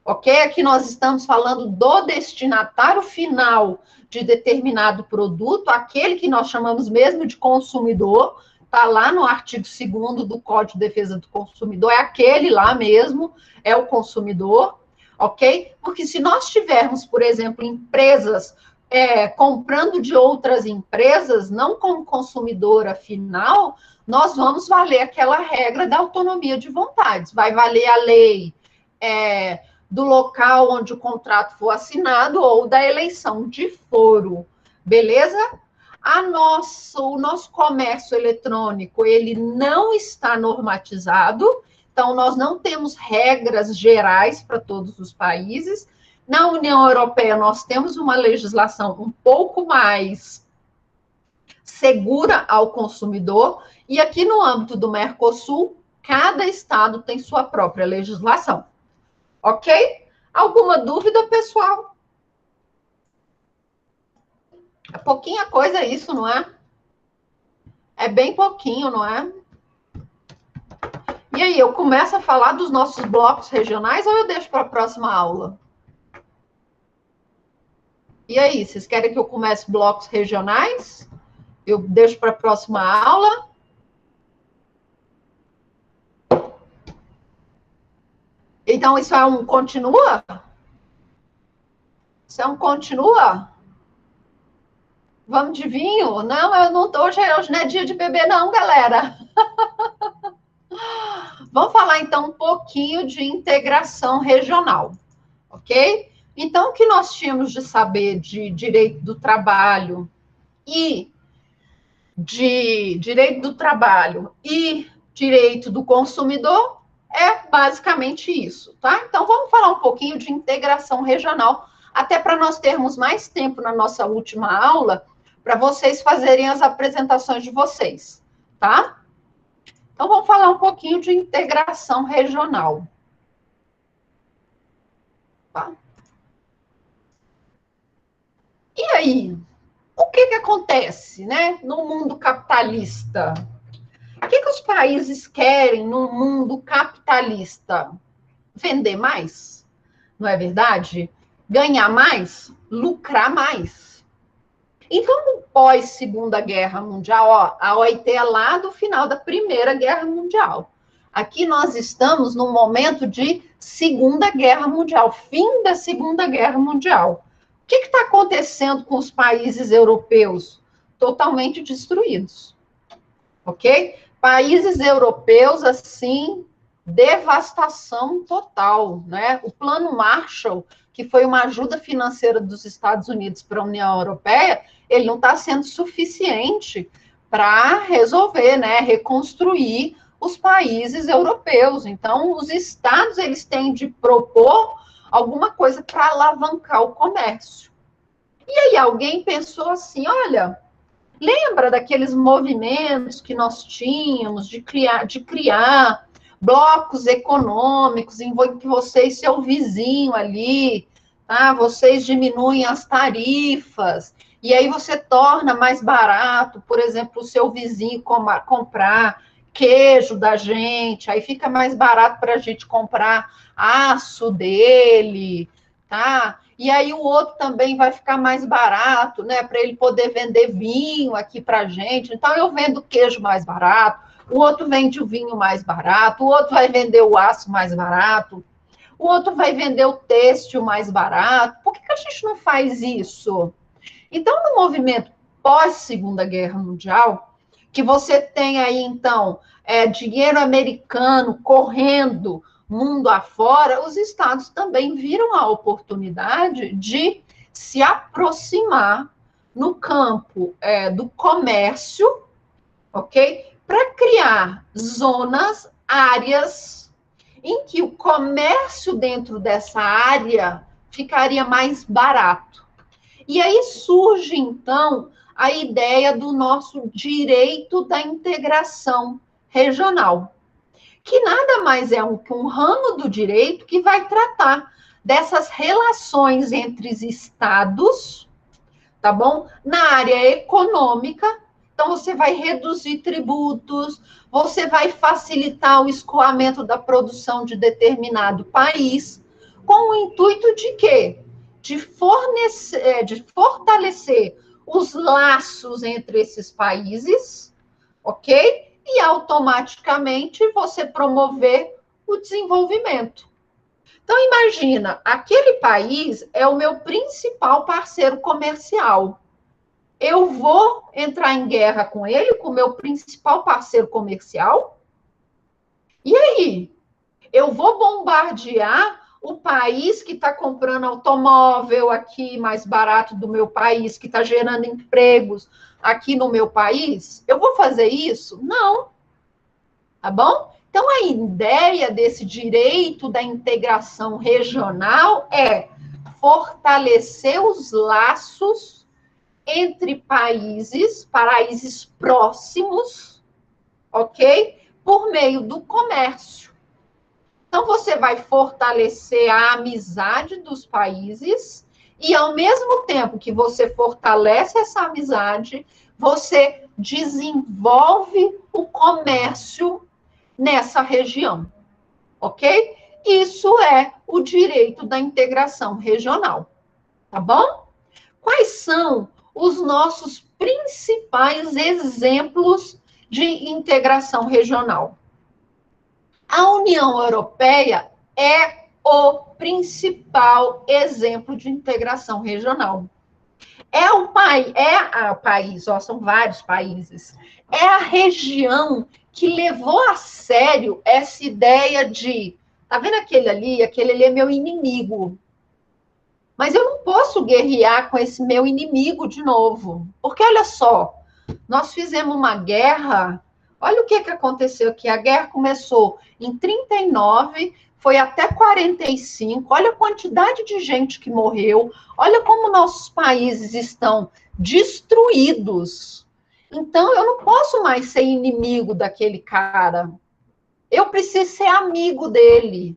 ok? Aqui nós estamos falando do destinatário final de determinado produto, aquele que nós chamamos mesmo de consumidor, está lá no artigo 2º do Código de Defesa do Consumidor, é aquele lá mesmo, é o consumidor, ok? Porque se nós tivermos, por exemplo, empresas comprando de outras empresas, não como consumidora final, nós vamos valer aquela regra da autonomia de vontades, vai valer a lei do local onde o contrato for assinado ou da eleição de foro, beleza? O nosso comércio eletrônico, ele não está normatizado, então nós não temos regras gerais para todos os países. Na União Europeia, nós temos uma legislação um pouco mais segura ao consumidor, e aqui no âmbito do Mercosul, cada estado tem sua própria legislação. Ok? Alguma dúvida, pessoal? É pouquinha coisa isso, não é? É bem pouquinho, não é? E aí, eu começo a falar dos nossos blocos regionais ou eu deixo para a próxima aula? E aí, vocês querem que eu comece blocos regionais? Eu deixo para a próxima aula? Então, isso é um continua? Isso é um continua? Vamos de vinho? Não, eu não tô, hoje não é dia de beber não, galera. Vamos falar, então, um pouquinho de integração regional, ok? Então, o que nós tínhamos de saber de direito do trabalho e direito do consumidor É basicamente isso, tá? Então, vamos falar um pouquinho de integração regional, até para nós termos mais tempo na nossa última aula, para vocês fazerem as apresentações de vocês, tá? Então, vamos falar um pouquinho de integração regional. Tá? E aí, o que que acontece, né, no mundo capitalista? O que que os países querem no mundo capitalista? Vender mais, não é verdade? Ganhar mais, lucrar mais. Então, no pós-Segunda Guerra Mundial, ó, a OIT é lá do final da Primeira Guerra Mundial. Aqui nós estamos num momento de Segunda Guerra Mundial, fim da Segunda Guerra Mundial. O que está acontecendo com os países europeus? Totalmente destruídos, ok? Países europeus, assim, devastação total, né? O Plano Marshall, que foi uma ajuda financeira dos Estados Unidos para a União Europeia, ele não está sendo suficiente para resolver, né? Reconstruir os países europeus. Então, os estados, eles têm de propor alguma coisa para alavancar o comércio. E aí alguém pensou assim, olha, lembra daqueles movimentos que nós tínhamos de criar blocos econômicos em que você e seu vizinho ali, tá? Vocês diminuem as tarifas, e aí você torna mais barato, por exemplo, o seu vizinho comprar queijo da gente, aí fica mais barato para a gente comprar aço dele, tá? E aí o outro também vai ficar mais barato, né? Para ele poder vender vinho aqui para a gente. Então eu vendo queijo mais barato, o outro vende o vinho mais barato, o outro vai vender o aço mais barato, o outro vai vender o têxtil mais barato. Por que a gente não faz isso? Então, no movimento pós-Segunda Guerra Mundial, que você tem aí, então, dinheiro americano correndo mundo afora, os estados também viram a oportunidade de se aproximar no campo do comércio, ok? Para criar zonas, áreas, em que o comércio dentro dessa área ficaria mais barato. E aí surge, então, a ideia do nosso direito da integração regional, que nada mais é que um ramo do direito que vai tratar dessas relações entre os estados, tá bom? Na área econômica, então você vai reduzir tributos, você vai facilitar o escoamento da produção de determinado país, com o intuito de quê? De fortalecer os laços entre esses países, ok? E automaticamente você promover o desenvolvimento. Então, imagina, aquele país é o meu principal parceiro comercial. Eu vou entrar em guerra com ele, com o meu principal parceiro comercial? E aí? Eu vou bombardear o país que está comprando automóvel aqui mais barato do meu país, que está gerando empregos aqui no meu país? Eu vou fazer isso? Não. Tá bom? Então, a ideia desse direito da integração regional é fortalecer os laços entre países próximos, ok? Por meio do comércio. Então, você vai fortalecer a amizade dos países e, ao mesmo tempo que você fortalece essa amizade, você desenvolve o comércio nessa região, ok? Isso é o direito da integração regional, tá bom? Quais são os nossos principais exemplos de integração regional? A União Europeia é o principal exemplo de integração regional. São vários países. É a região que levou a sério essa ideia de, tá vendo aquele ali? Aquele ali é meu inimigo. Mas eu não posso guerrear com esse meu inimigo de novo. Porque olha só, nós fizemos uma guerra, Olha o que aconteceu aqui. A guerra começou em 39, foi até 45. Olha a quantidade de gente que morreu. Olha como nossos países estão destruídos. Então, eu não posso mais ser inimigo daquele cara. Eu preciso ser amigo dele.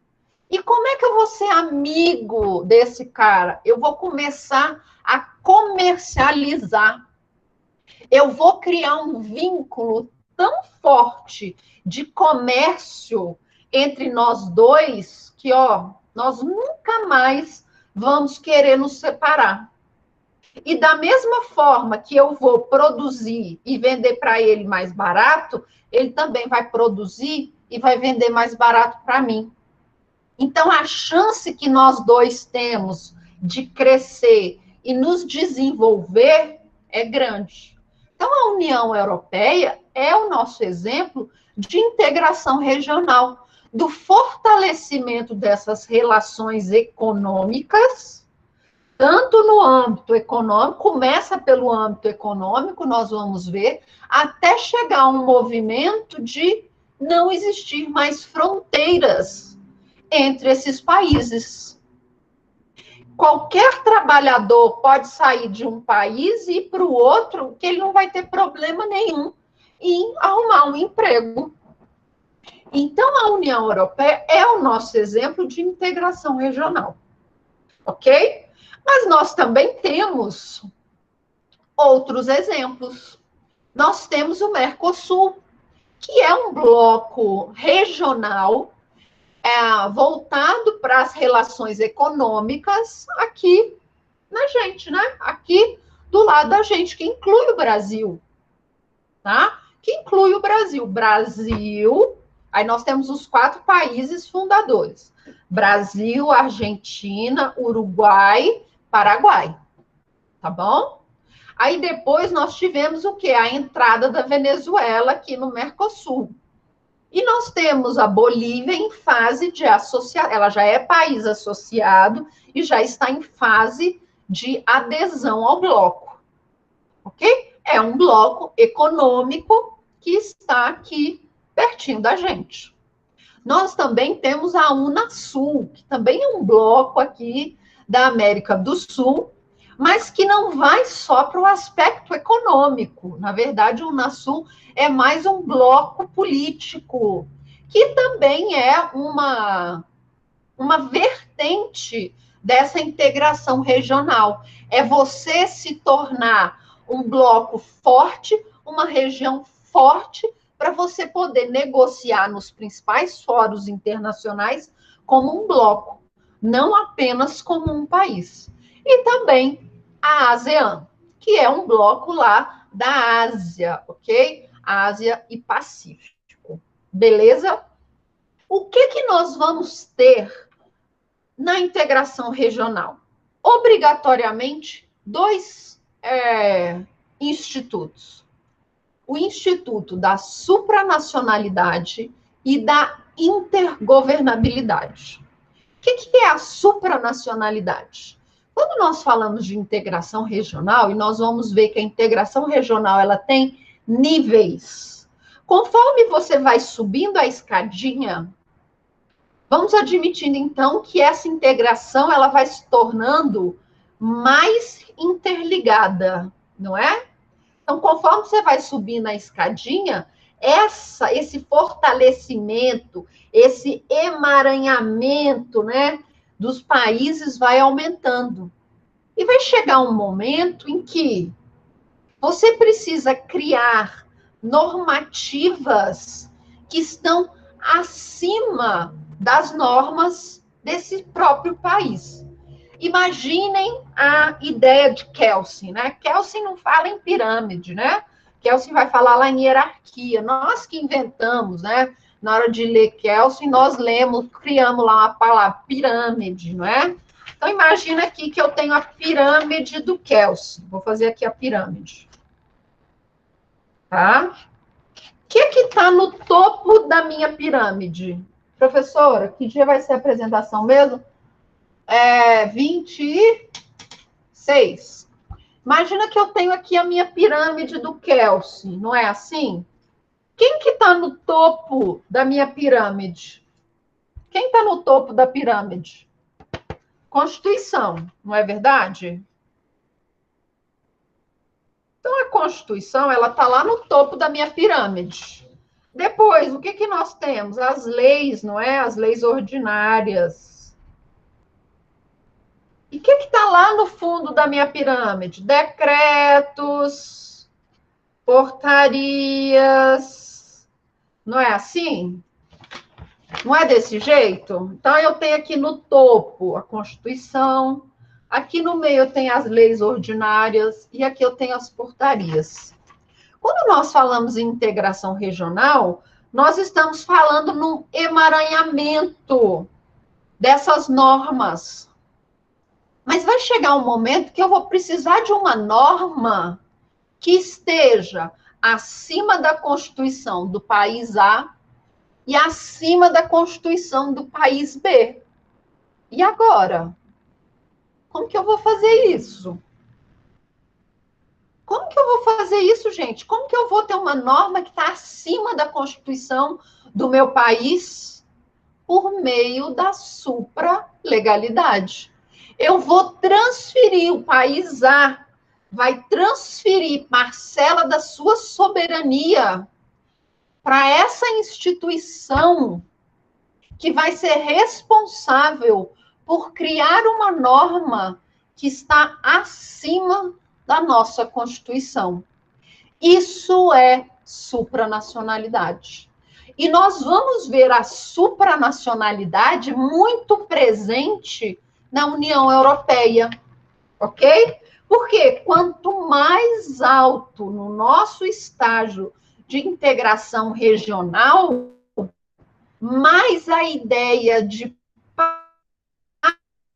E como é que eu vou ser amigo desse cara? Eu vou começar a comercializar. Eu vou criar um vínculo tão forte de comércio entre nós dois que, ó, nós nunca mais vamos querer nos separar. E da mesma forma que eu vou produzir e vender para ele mais barato, ele também vai produzir e vai vender mais barato para mim. Então, a chance que nós dois temos de crescer e nos desenvolver é grande. Então, a União Europeia é o nosso exemplo de integração regional, do fortalecimento dessas relações econômicas, tanto no âmbito econômico, começa pelo âmbito econômico, nós vamos ver, até chegar a um movimento de não existir mais fronteiras entre esses países. Qualquer trabalhador pode sair de um país e ir para o outro, que ele não vai ter problema nenhum em arrumar um emprego. Então, a União Europeia é o nosso exemplo de integração regional, ok? Mas nós também temos outros exemplos. Nós temos o Mercosul, que é um bloco regional voltado para as relações econômicas aqui na gente, né? Aqui do lado da gente, que inclui o Brasil, tá? Que inclui o Brasil. Brasil, aí nós temos os 4 países fundadores: Brasil, Argentina, Uruguai, Paraguai, tá bom? Aí depois nós tivemos o quê? A entrada da Venezuela aqui no Mercosul. E nós temos a Bolívia em fase de associação, ela já é país associado e já está em fase de adesão ao bloco, ok? É um bloco econômico que está aqui pertinho da gente. Nós também temos a Unasul, que também é um bloco aqui da América do Sul, mas que não vai só para o aspecto econômico. Na verdade, o Unasul é mais um bloco político, que também é uma vertente dessa integração regional. É você se tornar um bloco forte, uma região forte, para você poder negociar nos principais fóruns internacionais como um bloco, não apenas como um país. E também a ASEAN, que é um bloco lá da Ásia, ok? Ásia e Pacífico. Beleza? O que nós vamos ter na integração regional? Obrigatoriamente, 2 institutos. O Instituto da Supranacionalidade e da Intergovernabilidade. O que é a supranacionalidade? Quando nós falamos de integração regional, e nós vamos ver que a integração regional ela tem níveis. Conforme você vai subindo a escadinha, vamos admitindo, então, que essa integração ela vai se tornando mais interligada, não é? Então, conforme você vai subindo a escadinha, esse fortalecimento, esse emaranhamento, né, dos países vai aumentando. E vai chegar um momento em que você precisa criar normativas que estão acima das normas desse próprio país. Imaginem a ideia de Kelsen, né? Kelsen não fala em pirâmide, né? Kelsen vai falar lá em hierarquia. Nós que inventamos, né? Na hora de ler Kelsen, nós lemos, criamos lá uma palavra pirâmide, não é? Então, imagina aqui que eu tenho a pirâmide do Kelsen. Vou fazer aqui a pirâmide. Tá? O que está no topo da minha pirâmide? Professora, que dia vai ser a apresentação mesmo? 26. Imagina que eu tenho aqui a minha pirâmide do Kelsen, não é assim? Quem que está no topo da minha pirâmide? Quem está no topo da pirâmide? Constituição, não é verdade? Então, a Constituição, ela está lá no topo da minha pirâmide. Depois, o que, que nós temos? As leis, não é? As leis ordinárias. E o que está lá no fundo da minha pirâmide? Decretos, portarias. Não é assim? Não é desse jeito? Então, eu tenho aqui no topo a Constituição, aqui no meio eu tenho as leis ordinárias e aqui eu tenho as portarias. Quando nós falamos em integração regional, nós estamos falando no emaranhamento dessas normas. Mas vai chegar um momento que eu vou precisar de uma norma que esteja acima da Constituição do país A e acima da Constituição do país B. E agora? Como que eu vou fazer isso? Como que eu vou fazer isso, gente? Como que eu vou ter uma norma que está acima da Constituição do meu país por meio da supralegalidade? Eu vou transferir, o país A vai transferir parcela da sua soberania para essa instituição que vai ser responsável por criar uma norma que está acima da nossa Constituição. Isso é supranacionalidade. E nós vamos ver a supranacionalidade muito presente na União Europeia, ok? Porque quanto mais alto no nosso estágio de integração regional, mais a ideia de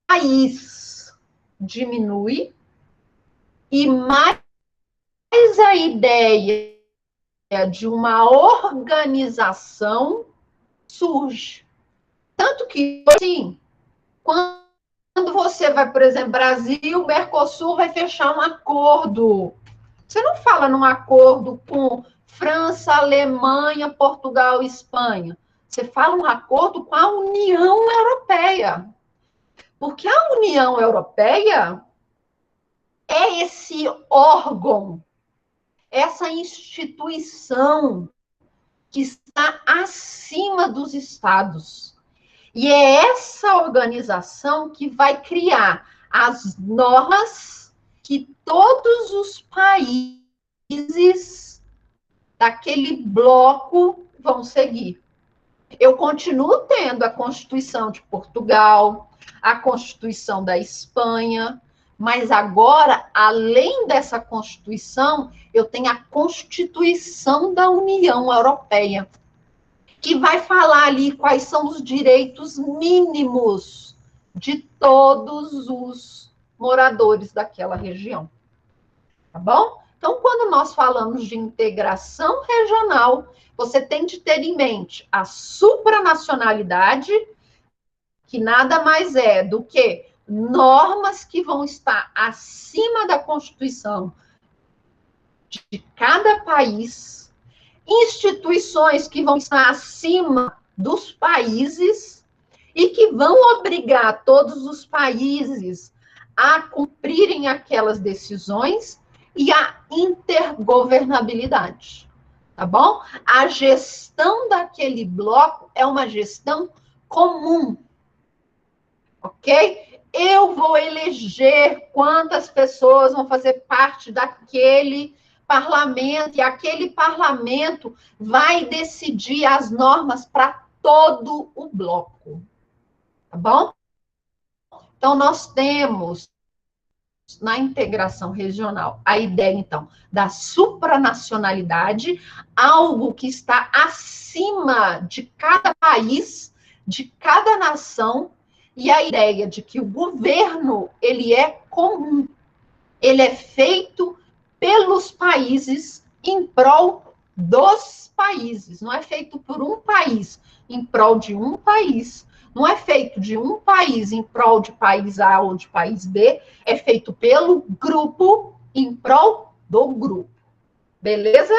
país diminui e mais a ideia de uma organização surge. Tanto que, assim, quando você vai, por exemplo, Brasil, Mercosul vai fechar um acordo. Você não fala num acordo com França, Alemanha, Portugal e Espanha. Você fala um acordo com a União Europeia. Porque a União Europeia é esse órgão, essa instituição que está acima dos estados. E é essa organização que vai criar as normas que todos os países daquele bloco vão seguir. Eu continuo tendo a Constituição de Portugal, a Constituição da Espanha, mas agora, além dessa Constituição, eu tenho a Constituição da União Europeia, que vai falar ali quais são os direitos mínimos de todos os moradores daquela região. Tá bom? Então, quando nós falamos de integração regional, você tem de ter em mente a supranacionalidade, que nada mais é do que normas que vão estar acima da Constituição de cada país, instituições que vão estar acima dos países e que vão obrigar todos os países a cumprirem aquelas decisões e a intergovernabilidade, tá bom? A gestão daquele bloco é uma gestão comum, ok? Eu vou eleger quantas pessoas vão fazer parte daquele parlamento, e aquele parlamento vai decidir as normas para todo o bloco, tá bom? Então, nós temos na integração regional a ideia, então, da supranacionalidade, algo que está acima de cada país, de cada nação, e a ideia de que o governo, ele é comum, ele é feito pelos países em prol dos países, não é feito por um país em prol de um país, não é feito de um país em prol de país A ou de país B, é feito pelo grupo em prol do grupo. Beleza?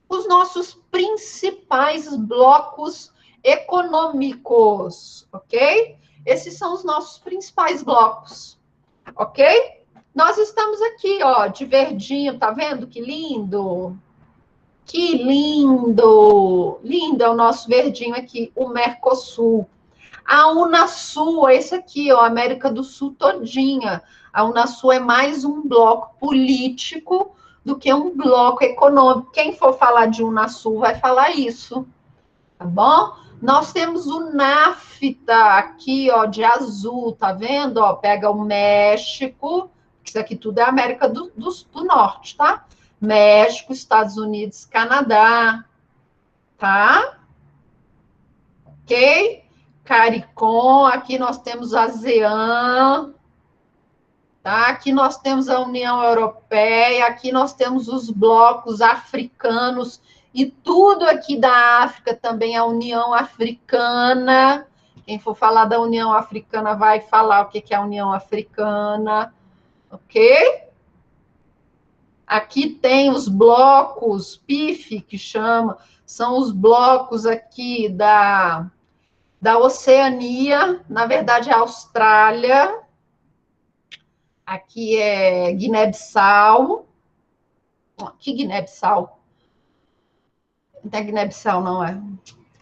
os nossos principais blocos econômicos, ok? Esses são os nossos principais blocos, ok? Nós estamos aqui, ó, de verdinho, tá vendo que lindo? Que lindo! Lindo é o nosso verdinho aqui, o Mercosul. A Unasul, esse aqui, ó, América do Sul todinha. A Unasul é mais um bloco político do que um bloco econômico. Quem for falar de Unasul vai falar isso, tá bom? Nós temos o NAFTA aqui, ó, de azul, tá vendo? Ó, pega o México, isso aqui tudo é América do Norte, tá? México, Estados Unidos, Canadá, tá? Ok? CARICOM, aqui nós temos a ASEAN, tá? Aqui nós temos a União Europeia, aqui nós temos os blocos africanos, e tudo aqui da África também, a União Africana. Quem for falar da União Africana vai falar o que é a União Africana, ok? Aqui tem os blocos PIF, que chama, são os blocos aqui da Oceania, na verdade, a Austrália, aqui é Guiné-Bissau, que Guiné-Bissau? Não é Guiné-Bissau, não é?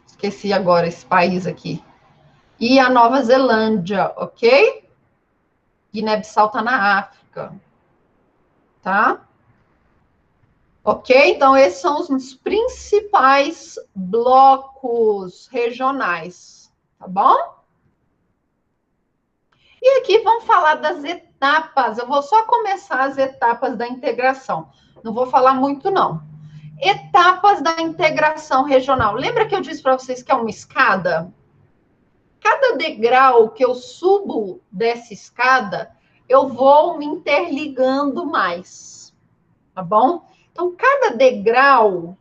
Esqueci agora esse país aqui. E a Nova Zelândia, ok? Guiné-Bissau está na África, tá? Ok? Então, esses são os principais blocos regionais, tá bom? E aqui vamos falar das etapas. Eu vou só começar as etapas da integração. Não vou falar muito, não. Etapas da integração regional. Lembra que eu disse para vocês que é uma escada? Cada degrau que eu subo dessa escada, eu vou me interligando mais, tá bom? Então, cada degrau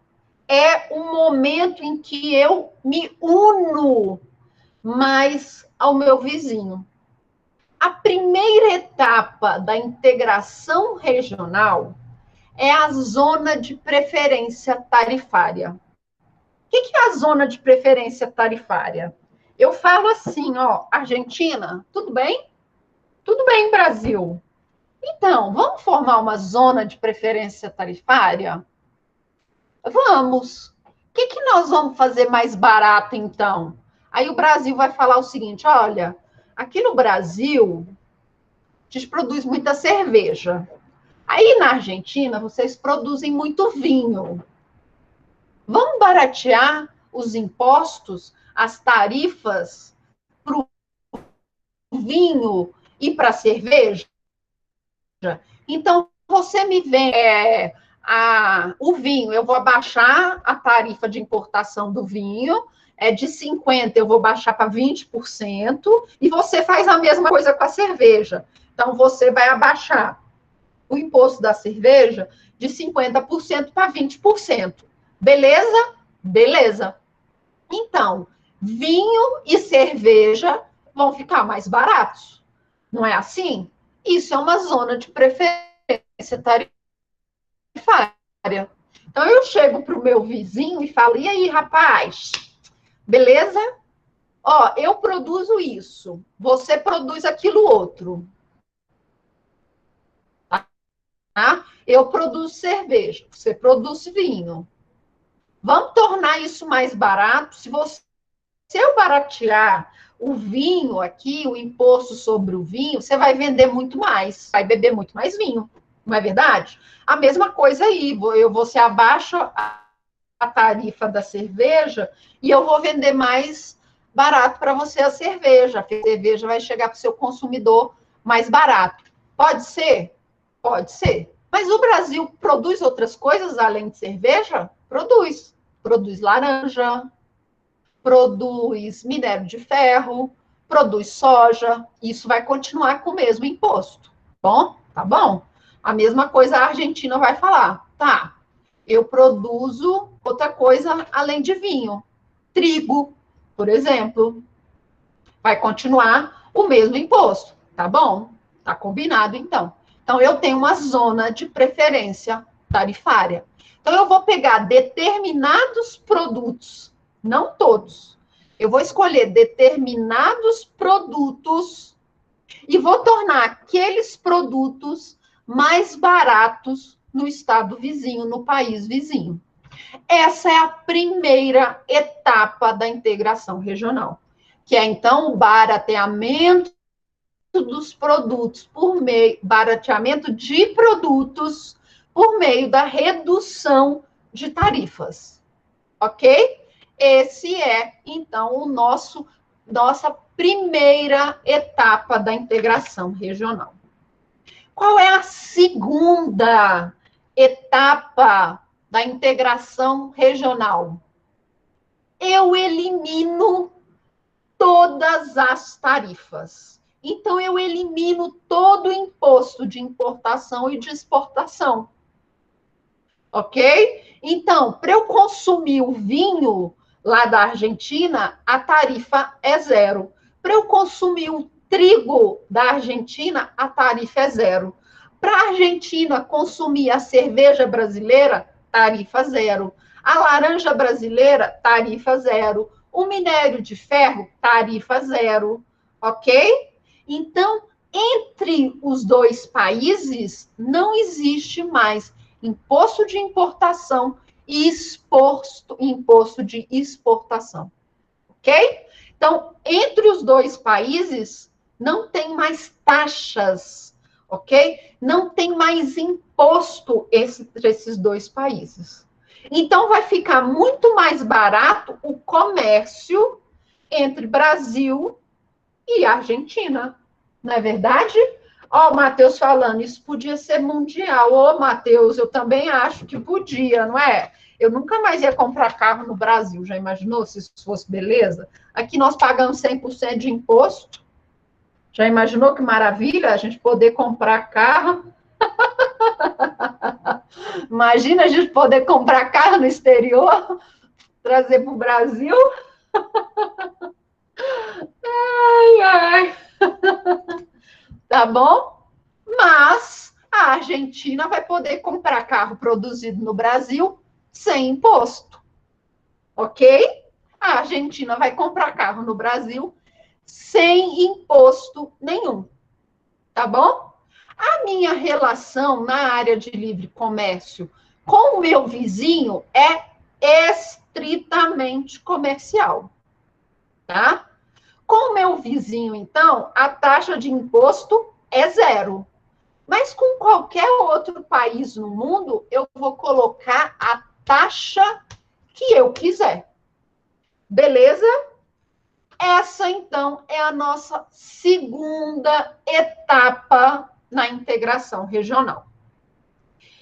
é um momento em que eu me uno mais ao meu vizinho. A primeira etapa da integração regional é a zona de preferência tarifária. O que é a zona de preferência tarifária? Eu falo assim, ó, Argentina, tudo bem? Tudo bem, Brasil. Então, vamos formar uma zona de preferência tarifária? Vamos. O que nós vamos fazer mais barato, então? Aí o Brasil vai falar o seguinte, olha, aqui no Brasil, a gente produz muita cerveja. Aí na Argentina, vocês produzem muito vinho. Vamos baratear os impostos, as tarifas para o vinho e para a cerveja? Então, você me vende o vinho, eu vou abaixar a tarifa de importação do vinho, de 50% eu vou baixar para 20%, e você faz a mesma coisa com a cerveja. Então, você vai abaixar o imposto da cerveja de 50% para 20%. Beleza? Beleza. Então, vinho e cerveja vão ficar mais baratos. Não é assim? Isso é uma zona de preferência tarifária. Então, eu chego para o meu vizinho e falo, e aí, rapaz, beleza? Ó, eu produzo isso, você produz aquilo outro. Tá? Eu produzo cerveja, você produz vinho. Vamos tornar isso mais barato. Se eu baratear o vinho aqui, o imposto sobre o vinho, você vai vender muito mais, vai beber muito mais vinho, não é verdade? A mesma coisa aí, você abaixa a tarifa da cerveja e eu vou vender mais barato para você a cerveja. A cerveja vai chegar para o seu consumidor mais barato. Pode ser? Pode ser. Mas o Brasil produz outras coisas além de cerveja? Produz. Produz laranja, produz minério de ferro, produz soja. Isso vai continuar com o mesmo imposto. Bom, tá bom? A mesma coisa a Argentina vai falar. Tá, eu produzo outra coisa além de vinho. Trigo, por exemplo. Vai continuar o mesmo imposto. Tá bom? Tá combinado, então. Então, eu tenho uma zona de preferência tarifária. Então, eu vou pegar determinados produtos, não todos. Eu vou escolher determinados produtos e vou tornar aqueles produtos mais baratos no estado vizinho, no país vizinho. Essa é a primeira etapa da integração regional, que é, então, o barateamento dos produtos por meio, barateamento de produtos por meio da redução de tarifas, ok? Esse é, então, nossa primeira etapa da integração regional. Qual é a segunda etapa da integração regional? Eu elimino todas as tarifas. Então, eu elimino todo o imposto de importação e de exportação. Ok? Então, para eu consumir o vinho lá da Argentina, a tarifa é zero. Para eu consumir o trigo da Argentina, a tarifa é zero. Para a Argentina consumir a cerveja brasileira, tarifa zero. A laranja brasileira, tarifa zero. O minério de ferro, tarifa zero. Ok? Então, entre os dois países, não existe mais imposto de importação e imposto de exportação. Ok? Então, entre os dois países, não tem mais taxas, ok? Não tem mais imposto entre esses dois países. Então, vai ficar muito mais barato o comércio entre Brasil e Argentina. Não é verdade? Ó, o Matheus falando, isso podia ser mundial. Ô, Matheus, eu também acho que podia, não é? Eu nunca mais ia comprar carro no Brasil, já imaginou se isso fosse beleza? Aqui nós pagamos 100% de imposto. Já imaginou que maravilha a gente poder comprar carro? Imagina a gente poder comprar carro no exterior, trazer para o Brasil. Ai, ai. Tá bom? Mas a Argentina vai poder comprar carro produzido no Brasil sem imposto, ok? A Argentina vai comprar carro no Brasil sem imposto nenhum, tá bom? A minha relação na área de livre comércio com o meu vizinho é estritamente comercial, tá? Com o meu vizinho, então, a taxa de imposto é zero. Mas com qualquer outro país no mundo, eu vou colocar a taxa que eu quiser. Beleza? Essa, então, é a nossa segunda etapa na integração regional.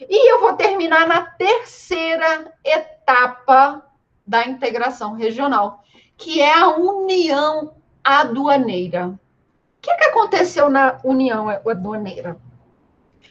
E eu vou terminar na terceira etapa da integração regional, que é a união aduaneira. O que aconteceu na união aduaneira?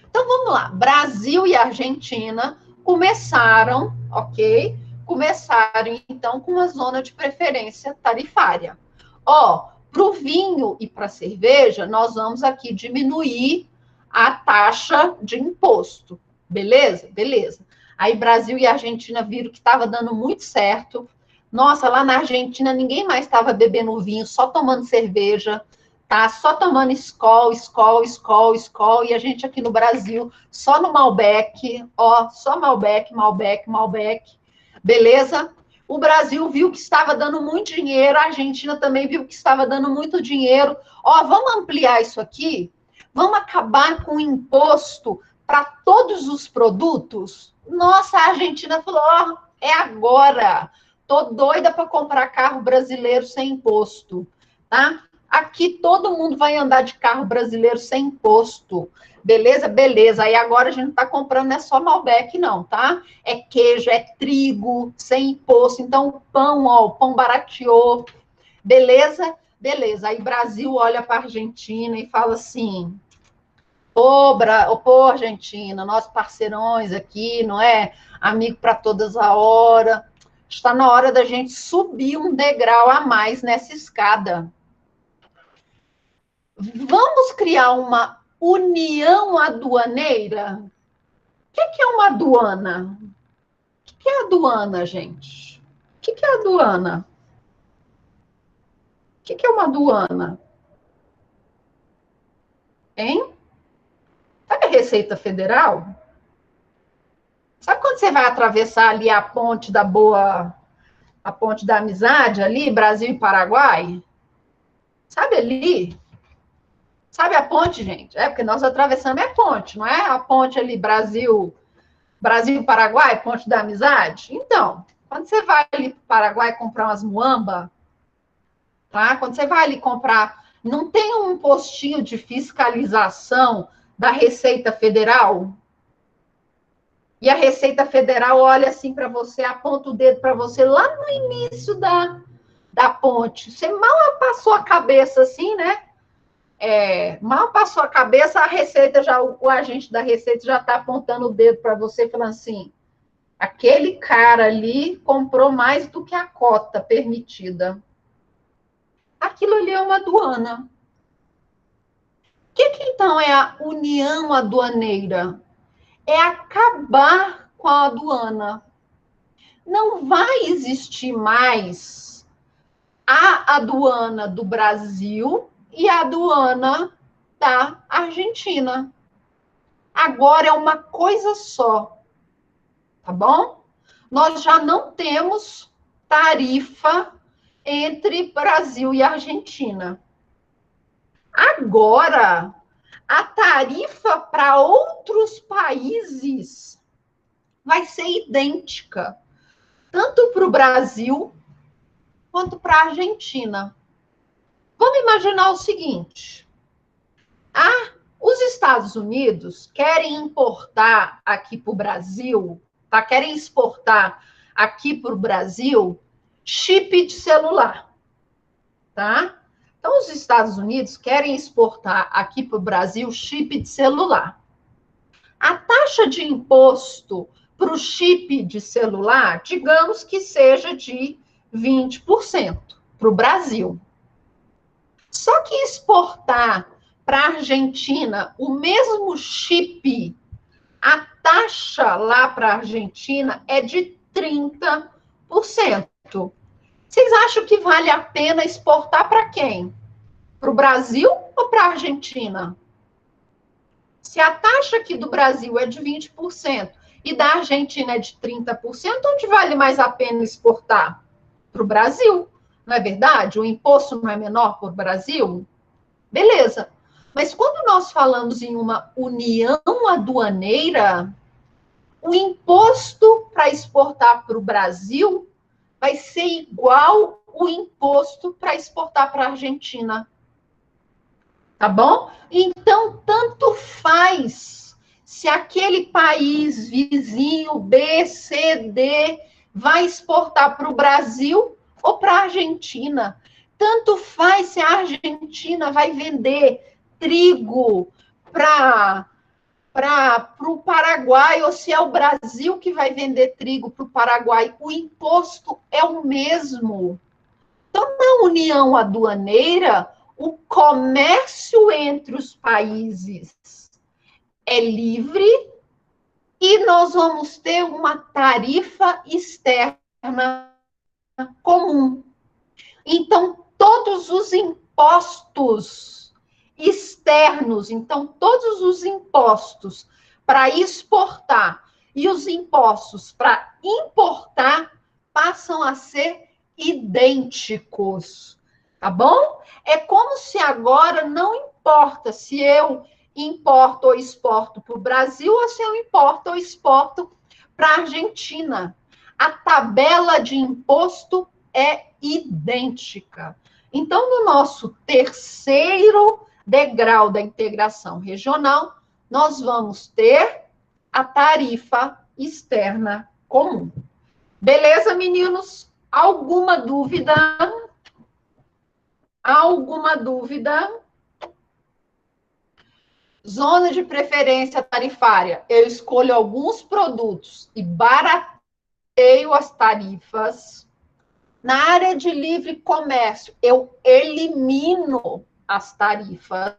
Então, vamos lá. Brasil e Argentina começaram, ok? Começaram, então, com uma zona de preferência tarifária. Ó, para o vinho e para a cerveja, nós vamos aqui diminuir a taxa de imposto. Beleza? Beleza. Aí, Brasil e Argentina viram que estava dando muito certo. Nossa, lá na Argentina, ninguém mais estava bebendo vinho, só tomando cerveja, tá? Só tomando Skol, Skol, Skol, Skol, e a gente aqui no Brasil só no Malbec, ó, só Malbec, Malbec, Malbec, beleza? O Brasil viu que estava dando muito dinheiro, a Argentina também viu que estava dando muito dinheiro. Ó, vamos ampliar isso aqui? Vamos acabar com o imposto para todos os produtos? Nossa, a Argentina falou, ó, é agora. Tô doida para comprar carro brasileiro sem imposto, tá? Aqui todo mundo vai andar de carro brasileiro sem imposto. Beleza? Beleza. Aí agora a gente não está comprando, não é só Malbec, não, tá? É queijo, é trigo, sem imposto. Então, o pão, ó, o pão barateou. Beleza? Beleza. Aí Brasil olha para a Argentina e fala assim: pô, Argentina, nós parceirões aqui, não é? Amigo para todas a hora. Está na hora da gente subir um degrau a mais nessa escada. Vamos criar uma união aduaneira? O que é uma aduana? que é aduana, gente? O que é aduana? O que é uma aduana? Hein? Sabe a Receita Federal? Sabe quando você vai atravessar ali a ponte da boa, a ponte da amizade ali, Brasil e Paraguai? Sabe ali? Sabe a ponte, gente? É porque nós atravessamos a ponte, não é? A ponte ali, Brasil e Paraguai, ponte da amizade. Então, quando você vai ali para o Paraguai comprar umas muamba, tá? Quando você vai ali comprar, não tem um postinho de fiscalização da Receita Federal? E a Receita Federal olha assim para você, aponta o dedo para você lá no início da ponte. Você mal passou a cabeça assim, né? Mal passou a cabeça, a Receita já, o agente da Receita já está apontando o dedo para você, falando assim: aquele cara ali comprou mais do que a cota permitida. Aquilo ali é uma aduana. O que então é a união aduaneira? É acabar com a aduana. Não vai existir mais a aduana do Brasil e a aduana da Argentina. Agora é uma coisa só, tá bom? Nós já não temos tarifa entre Brasil e Argentina. Agora, a tarifa para outros países vai ser idêntica, tanto para o Brasil quanto para a Argentina. Vamos imaginar o seguinte: os Estados Unidos querem importar aqui para o Brasil, tá? Querem exportar aqui para o Brasil chip de celular, tá? Então, os Estados Unidos querem exportar aqui para o Brasil chip de celular. A taxa de imposto para o chip de celular, digamos que seja de 20% para o Brasil. Só que exportar para a Argentina o mesmo chip, a taxa lá para a Argentina é de 30%. Vocês acham que vale a pena exportar para quem? Para o Brasil ou para a Argentina? Se a taxa aqui do Brasil é de 20% e da Argentina é de 30%, onde vale mais a pena exportar? Para o Brasil, não é verdade? O imposto não é menor para o Brasil? Beleza. Mas quando nós falamos em uma união aduaneira, o imposto para exportar para o Brasil vai ser igual o imposto para exportar para a Argentina. Tá bom? Então, tanto faz se aquele país vizinho B, C, D vai exportar para o Brasil ou para a Argentina. Tanto faz se a Argentina vai vender trigo para o Paraguai ou se é o Brasil que vai vender trigo para o Paraguai. O imposto é o mesmo. Então, na união aduaneira, o comércio entre os países é livre e nós vamos ter uma tarifa externa comum. Então, todos os impostos externos, então, todos os impostos para exportar e os impostos para importar passam a ser idênticos, tá bom? É como se agora não importa se eu importo ou exporto para o Brasil ou se eu importo ou exporto para a Argentina. A tabela de imposto é idêntica. Então, no nosso terceiro degrau da integração regional, nós vamos ter a tarifa externa comum. Beleza, meninos? Alguma dúvida? Alguma dúvida? Zona de preferência tarifária. Eu escolho alguns produtos e barateio as tarifas. Na área de livre comércio, eu elimino as tarifas.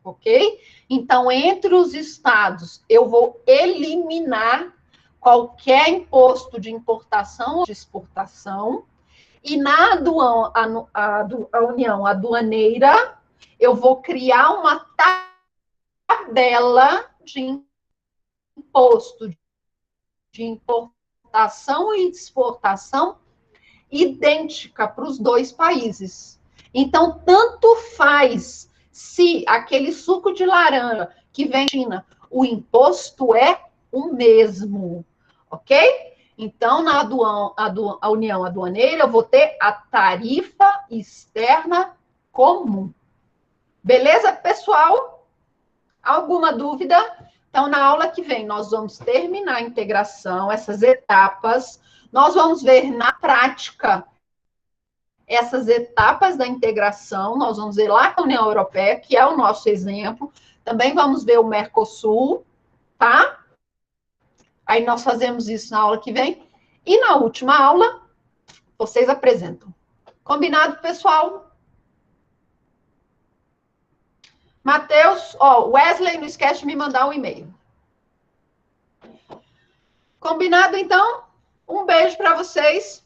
Ok? Então, entre os estados, eu vou eliminar qualquer imposto de importação ou de exportação, e na União Aduaneira, eu vou criar uma tabela de imposto de importação e exportação idêntica para os dois países. Então, tanto faz se aquele suco de laranja que vem da China, o imposto é o mesmo, ok? Então, na União Aduaneira, eu vou ter a tarifa externa comum. Beleza, pessoal? Alguma dúvida? Então, na aula que vem, nós vamos terminar a integração, essas etapas. Nós vamos ver na prática essas etapas da integração. Nós vamos ver lá com a União Europeia, que é o nosso exemplo. Também vamos ver o Mercosul, tá? Aí nós fazemos isso na aula que vem. E na última aula, vocês apresentam. Combinado, pessoal? Matheus, Wesley, não esquece de me mandar um e-mail. Combinado, então? Um beijo para vocês.